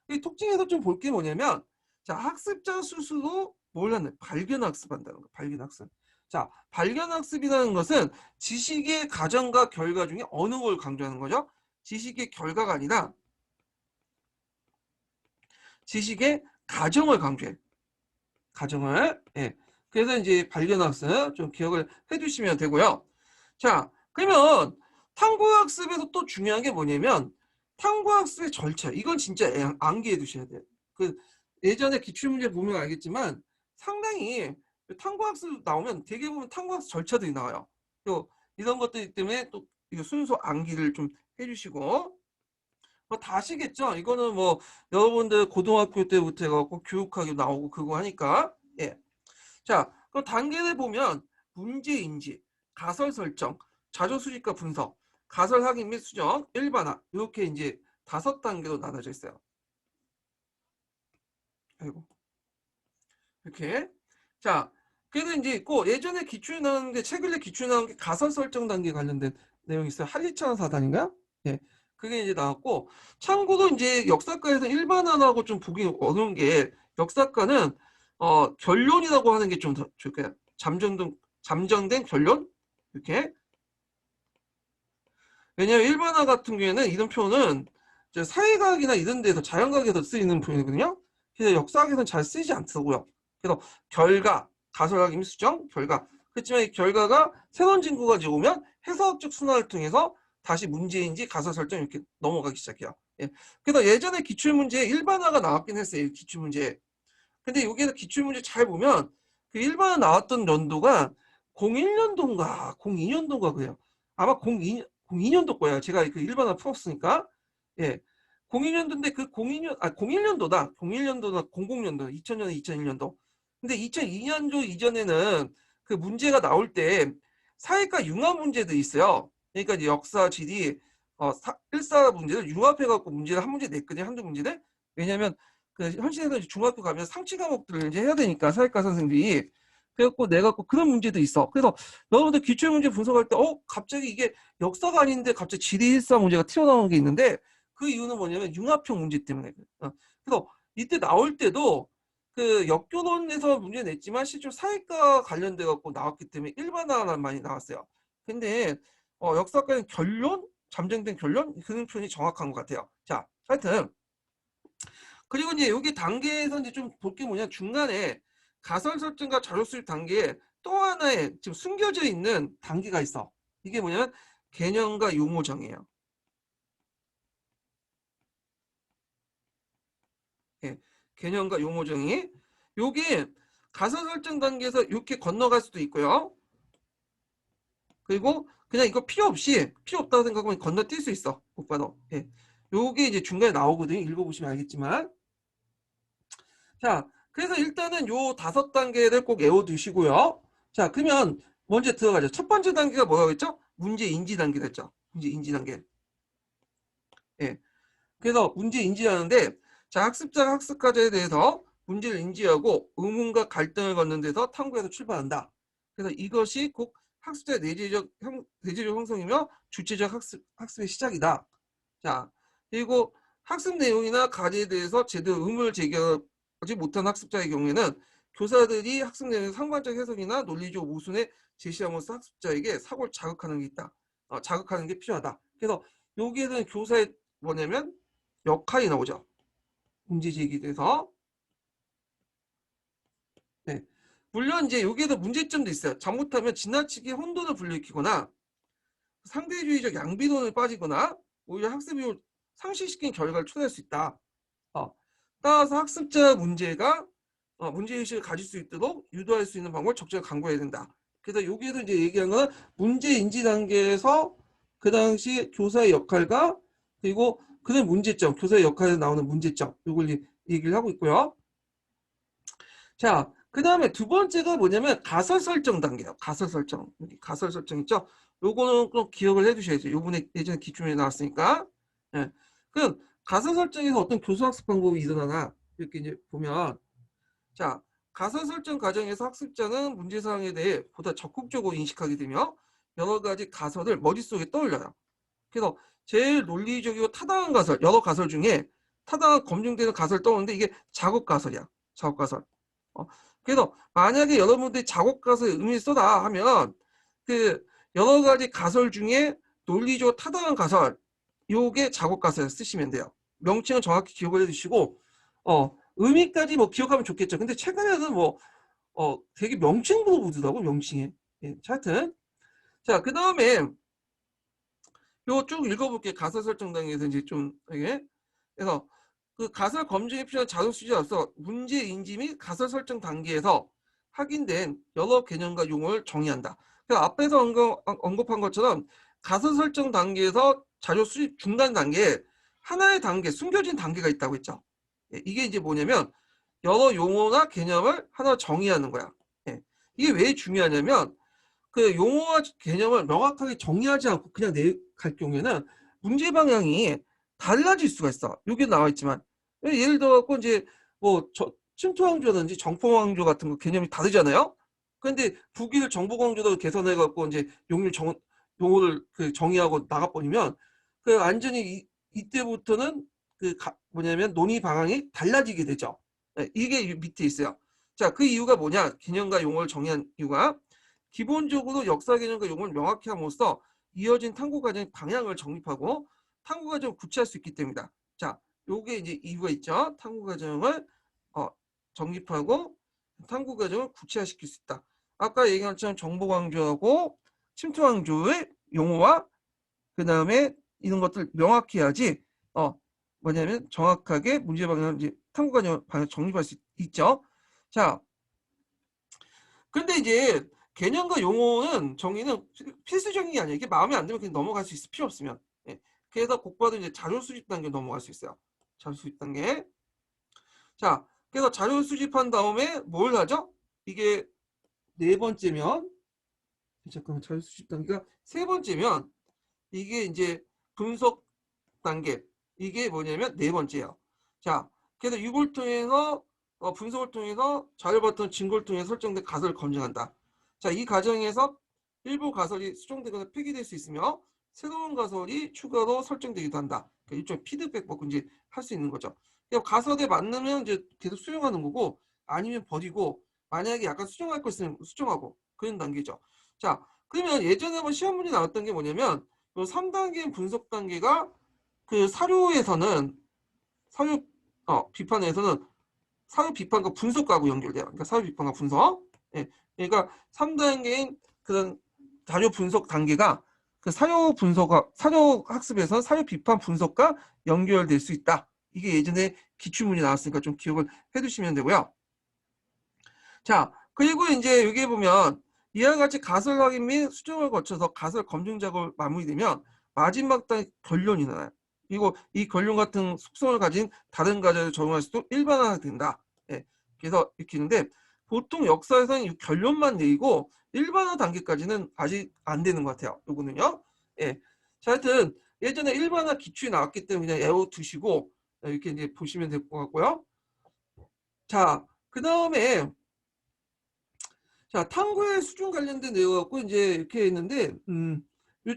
이 특징에서 좀 볼 게 뭐냐면, 자, 학습자 스스로 뭘 하는? 발견 학습한다는 거. 발견 학습. 자, 발견 학습이라는 것은 지식의 가정과 결과 중에 어느 걸 강조하는 거죠? 지식의 결과가 아니라 지식의 가정을 강조해. 가정을. 예. 그래서 이제 발견 학습 좀 기억을 해두시면 되고요. 자, 그러면 탐구학습에서 또 중요한 게 뭐냐면 탐구학습의 절차. 이건 진짜 암기해 두셔야 돼요. 그 예전에 기출문제 보면 알겠지만 상당히 탐구학습 나오면 대개 보면 탐구학습 절차들이 나와요. 또 이런 것들 때문에 또 이거 순수 암기를 좀 해주시고 뭐 다 아시겠죠? 이거는 뭐 여러분들 고등학교 때부터 해갖고 교육학이 나오고 그거 하니까 예. 자, 그럼 단계를 보면 문제 인지, 가설 설정, 자료 수집과 분석, 가설 확인 및 수정, 일반화 이렇게 이제 5단계로 나눠져 있어요. 아이고 이렇게. 자, 그래서 이제 있고 예전에 기출 나온 게 최근에 기출 나온 게 가설 설정 단계 관련된 내용이 있어요. 한리찬 사단인가? 예. 그게 이제 나왔고 참고로 이제 역사과에서 일반화하고 좀 보기 어려운 게 역사과는 결론이라고 하는 게 좀 더 좋을까요? 잠정된 결론? 이렇게. 왜냐하면 일반화 같은 경우에는 이런 표현은 이제 사회과학이나 이런 데서 자연과학에서 쓰이는 표현이거든요. 그래서 역사학에서는 잘 쓰이지 않더라고요. 그래서 결과, 가설학 임수정, 결과. 그렇지만 이 결과가 새로운 증거가 오면 해석적 순환을 통해서 다시 문제인지 가설 설정 이렇게 넘어가기 시작해요. 예. 그래서 예전에 기출문제에 일반화가 나왔긴 했어요. 기출문제. 근데 여기에서 기출문제 잘 보면 그 일반화 나왔던 연도가 01년도인가 02년도인가 그래요. 아마 02년도 거예요. 제가 그 일반화 풀었으니까. 예. 02년도인데 그 01년도다. 01년도나 00년도, 2000년, 2001년도. 근데 2002년도 이전에는 그 문제가 나올 때 사회과 융합 문제도 있어요. 그러니까 이제 역사, 지리, 일사 문제를 융합해갖고 문제를 한 문제 냈거든요. 한두 문제를. 왜냐면 그 현실에서 중학교 가면 상치 과목들을 이제 해야 되니까 사회과 선생님들이 그래갖고 내가 그런 문제도 있어. 그래서 여러분들 기출 문제 분석할 때 갑자기 이게 역사가 아닌데 갑자기 지리 일사 문제가 튀어나오는 게 있는데 그 이유는 뭐냐면 융합형 문제 때문에. 그래서 이때 나올 때도 그 역교론에서 문제 냈지만 실제로 사회과 관련돼 갖고 나왔기 때문에 일반화는 많이 나왔어요. 근데 역사과는 결론, 잠정된 결론 그런 표현이 정확한 것 같아요. 자, 하여튼. 그리고 이제 여기 단계에서 이제 좀 볼 게 뭐냐 중간에 가설 설정과 자료 수집 단계에 또 하나의 지금 숨겨져 있는 단계가 있어. 이게 뭐냐면 개념과 용어 정의예요. 예, 개념과 용어 정의. 요게 가설 설정 단계에서 이렇게 건너갈 수도 있고요. 그리고 그냥 이거 필요 없다고 생각하면 건너뛸 수 있어. 복번호. 예. 요게 이제 중간에 나오거든요. 읽어보시면 알겠지만. 자, 그래서 일단은 요 5단계를 꼭 외워두시고요. 자, 그러면 먼저 들어가죠. 첫 번째 단계가 뭐라고 했죠? 문제 인지 단계가 했죠. 문제 인지 단계. 예. 그래서 문제 인지하는데, 자, 학습자가 학습 과제에 대해서 문제를 인지하고 의문과 갈등을 걷는 데서 탐구해서 출발한다. 그래서 이것이 꼭 학습자의 내재적 형성이며 주체적 학습의 시작이다. 자, 그리고 학습 내용이나 과제에 대해서 제대로 의문을 제기하지 못한 학습자의 경우에는 교사들이 학습 내용의 상관적 해석이나 논리적 모순에 제시함으로써 학습자에게 사고를 자극하는 게 있다. 자극하는 게 필요하다. 그래서 여기에는 교사의 뭐냐면 역할이 나오죠. 문제 제기돼서. 네. 물론 이제 여기에도 문제점도 있어요. 잘못하면 지나치게 혼돈을 불러일으키거나 상대주의적 양비론에 빠지거나 오히려 학습을 상실시킨 결과를 초래할 수 있다. 따라서 학습자 문제의식을 가질 수 있도록 유도할 수 있는 방법을 적절히 강구해야 된다. 그래서 여기에서 이제 얘기하는 건 문제 인지 단계에서 그 당시 교사의 역할과 그리고 그런 문제점, 교사의 역할에 나오는 문제점, 이걸 얘기를 하고 있고요. 자, 그 다음에 두 번째가 뭐냐면 가설 설정 단계예요. 가설 설정. 여기 가설 설정 있죠? 요거는 꼭 기억을 해두셔야죠. 요번에 예전에 기출문제 나왔으니까. 예. 그럼 가설 설정에서 어떤 교수 학습 방법이 일어나나 이렇게 이제 보면, 자, 가설 설정 과정에서 학습자는 문제사항에 대해 보다 적극적으로 인식하게 되며 여러 가지 가설을 머릿속에 떠올려요. 그래서 제일 논리적이고 타당한 가설, 여러 가설 중에 타당한 검증되는 가설을 떠오르는데 이게 작업 가설이야. 작업 가설. 그래서 만약에 여러분들이 작업 가설에 의미를 써다 하면 그 여러 가지 가설 중에 논리적으로 타당한 가설, 요게 작업 가설을 쓰시면 돼요. 명칭은 정확히 기억을 해주시고 의미까지 뭐 기억하면 좋겠죠. 근데 최근에는 뭐 되게 명칭으로 보더라고, 명칭에. 예, 하여튼 자, 그 다음에 요 쭉 읽어볼게요. 가설 설정 단계에서 이제 좀 이게 그래서 그 가설 검증에 필요한 자료 수집에 앞서 문제 인지 및 가설 설정 단계에서 확인된 여러 개념과 용어를 정의한다. 그래서 앞에서 언급한 것처럼 가설 설정 단계에서 자료 수집 중단 단계에 하나의 단계, 숨겨진 단계가 있다고 했죠. 예, 이게 이제 뭐냐면 여러 용어나 개념을 하나 정의하는 거야. 예, 이게 왜 중요하냐면 그 용어와 개념을 명확하게 정의하지 않고 그냥 갈 경우에는 문제 방향이 달라질 수가 있어. 여기 나와 있지만 예를 들어 갖고 이제 뭐 침투왕조라든지 정포왕조 같은 거 개념이 다르잖아요. 그런데 북일 정보왕조로 개선해 갖고 이제 용어를 그 정의하고 나가버리면 그 완전히 이때부터는 뭐냐면 논의 방향이 달라지게 되죠. 이게 밑에 있어요. 자, 그 이유가 뭐냐? 개념과 용어를 정의한 이유가 기본적으로 역사 개념과 용어를 명확히 함으로써 이어진 탐구 과정의 방향을 정립하고 탐구 과정을 구체할 수 있기 때문이다. 자, 요게 이제 이유가 있죠. 탐구 과정을 정립하고 탐구 과정을 구체화시킬 수 있다. 아까 얘기한 것처럼 정보 강조하고 침투 강조의 용어와 그 다음에 이런 것들 명확히 해야지 뭐냐면 정확하게 문제 방향 이제 탐구 과정 방향 정립할 수 있죠. 자, 근데 이제 개념과 용어는 정의는 필수적인 게 아니에요. 이게 마음에 안 들면 그냥 넘어갈 수 있어. 필요 없으면. 예. 그래서 곧바로 이제 자료 수집 단계 넘어갈 수 있어요. 자료 수집 단계. 자, 그래서 자료 수집한 다음에 뭘 하죠? 이게 네 번째면 잠깐만 자료 수집 단계가 세 번째면 이게 이제 분석 단계. 이게 뭐냐면 네 번째예요. 자, 그래서 이걸 통해서 분석을 통해서 자료 바탕 증거를 통해 설정된 가설을 검증한다. 자, 이 과정에서 일부 가설이 수정되거나 폐기될 수 있으며 새로운 가설이 추가로 설정되기도 한다. 그러니까 일종의 피드백 받고 이제 할 수 있는 거죠. 그러니까 가설에 맞으면 이제 계속 수용하는 거고 아니면 버리고 만약에 약간 수정할 거 있으면 수정하고 그런 단계죠. 자, 그러면 예전에 한번 시험 문제 나왔던 게 뭐냐면 3단계 분석 단계가 그 사료 비판에서는 사료 비판과 분석하고 연결돼요. 그러니까 사료 비판과 분석. 예. 그러니까 3단계인 그런 자료 분석 단계가 그 사료 학습에서 사료 비판 분석과 연결될 수 있다. 이게 예전에 기출문이 나왔으니까 좀 기억을 해두시면 되고요. 자, 그리고 이제 여기 보면 이와 같이 가설 확인 및 수정을 거쳐서 가설 검증 작업을 마무리되면 마지막 단 결론이 나요. 그리고 이 결론 같은 속성을 가진 다른 가설을 적용할 수도 일반화된다. 예, 그래서 이렇게 있는데 보통 역사에서는 이 결론만 내리고 일반화 단계까지는 아직 안 되는 것 같아요. 요거는요. 예. 자, 하여튼 예전에 일반화 기출이 나왔기 때문에 그냥 외워두시고 이렇게 이제 보시면 될 것 같고요. 자, 그 다음에 자, 탐구의 수준 관련된 내용 갖고 이제 이렇게 있는데,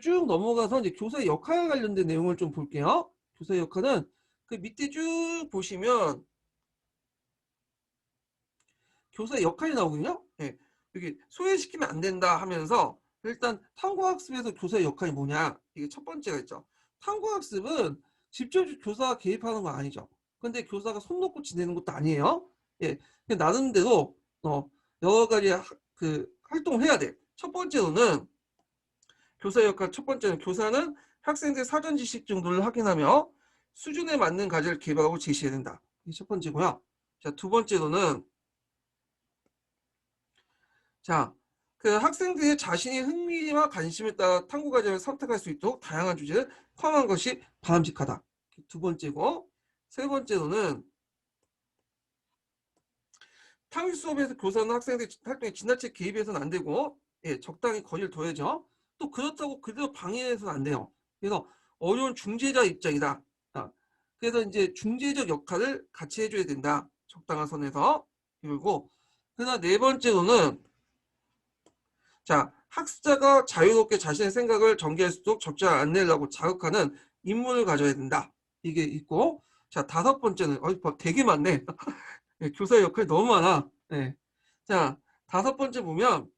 쭉 넘어가서 이제 교사의 역할 관련된 내용을 좀 볼게요. 교사의 역할은 그 밑에 쭉 보시면 교사의 역할이 나오거든요. 예. 여기 소외시키면 안 된다 하면서 일단 탐구학습에서 교사의 역할이 뭐냐? 이게 첫 번째가 있죠. 탐구학습은 직접 교사가 개입하는 건 아니죠. 근데 교사가 손 놓고 지내는 것도 아니에요. 예. 나름대로 여러 가지 그 활동을 해야 돼. 첫 번째로는 교사의 역할 첫 번째는 교사는 학생들 사전 지식 정도를 확인하며 수준에 맞는 과제를 개발하고 제시해야 된다. 이게 첫 번째고요. 자, 두 번째로는 자, 그 학생들이 자신의 흥미와 관심에 따라 탐구 과정을 선택할 수 있도록 다양한 주제를 포함한 것이 바람직하다. 두 번째고, 세 번째로는 탐구 수업에서 교사는 학생들 활동에 지나치게 개입해서는 안 되고, 예, 적당히 거리를 둬야죠. 또 그렇다고 그대로 방해해서는 안 돼요. 그래서 어려운 중재자 입장이다. 그래서 이제 중재적 역할을 같이 해줘야 된다. 적당한 선에서. 그리고 그다음 네 번째로는 자, 학습자가 자유롭게 자신의 생각을 전개할 수 있도록 적절한 안내를 하고 자극하는 인문을 가져야 된다. 이게 있고, 자, 다섯 번째는 되게 많네. 네, 교사의 역할이 너무 많아. 네. 자, 다섯 번째 보면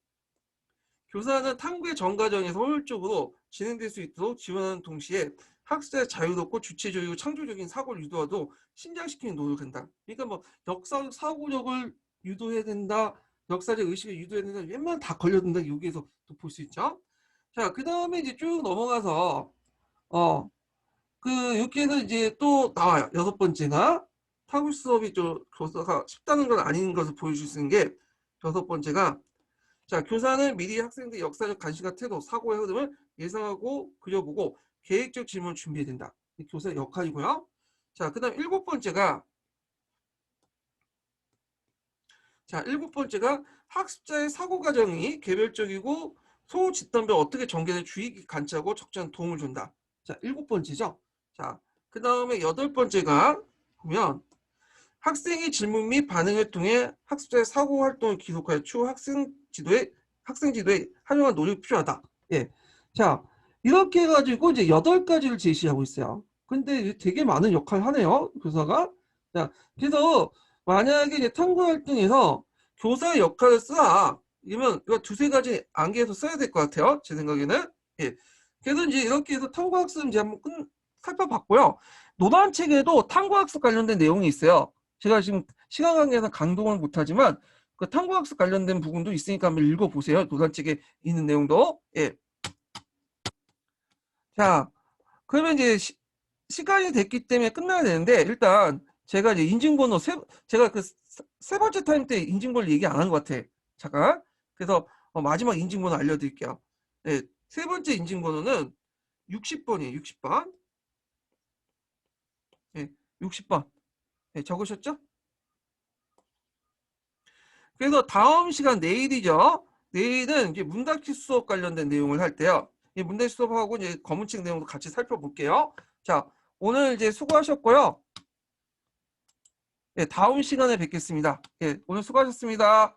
교사는 탐구의 전 과정에서 효율적으로 진행될 수 있도록 지원하는 동시에 학습자의 자유롭고 주체적이고 창조적인 사고를 유도하도록 신장시키는 노력한다. 그러니까 뭐 역사적 사고력을 유도해야 된다. 역사적 의식을 유도해야 된다. 웬만하면 다 걸려든다. 여기에서 또 볼 수 있죠. 자, 그 다음에 이제 쭉 넘어가서 여기에서 이제 또 나와요. 여섯 번째가 탐구 수업이 좀 교사가 쉽다는 건 아닌 것을 보여줄 수 있는 게 여섯 번째가 자, 교사는 미리 학생들의 역사적 관심과 태도, 사고의 흐름을 예상하고 그려보고 계획적 질문을 준비해야 된다. 교사의 역할이고요. 자, 그 다음 일곱 번째가 학습자의 사고 과정이 개별적이고 소호 집단별 어떻게 전개될 주의 관찰하고 적절한 도움을 준다. 자, 일곱 번째죠. 자, 그 다음에 여덟 번째가 보면 학생의 질문 및 반응을 통해 학습자의 사고 활동을 기록하여 추후 학생 지도에 활용한 노력이 필요하다. 예. 자, 이렇게 해가지고 이제 8가지를 제시하고 있어요. 근데 되게 많은 역할을 하네요. 교사가. 자, 그래서 만약에 이제 탐구 활동에서 교사의 역할을 쓰라. 이러면 이거 두세 가지 안개에서 써야 될 것 같아요. 제 생각에는. 예. 그래서 이제 이렇게 해서 탐구학습 이제 한번 살펴봤고요. 노단책에도 탐구학습 관련된 내용이 있어요. 제가 지금 시간 관계에서 강동을 못하지만 그 탐구학습 관련된 부분도 있으니까 한번 읽어보세요. 노단책에 있는 내용도. 예. 자, 그러면 이제 시간이 됐기 때문에 끝나야 되는데 일단 제가 이제 인증번호 제가 그 세 번째 타임 때 인증번호 얘기 안 한 것 같아. 잠깐. 그래서 마지막 인증번호 알려드릴게요. 네, 세 번째 인증번호는 60번이에요. 60번. 네, 60번. 네, 적으셨죠? 그래서 다음 시간 내일이죠. 내일은 이제 문답지 수업 관련된 내용을 할 때요. 이 문답지 수업하고 이제 검은책 내용도 같이 살펴볼게요. 자, 오늘 이제 수고하셨고요. 예, 다음 시간에 뵙겠습니다. 예, 오늘 수고하셨습니다.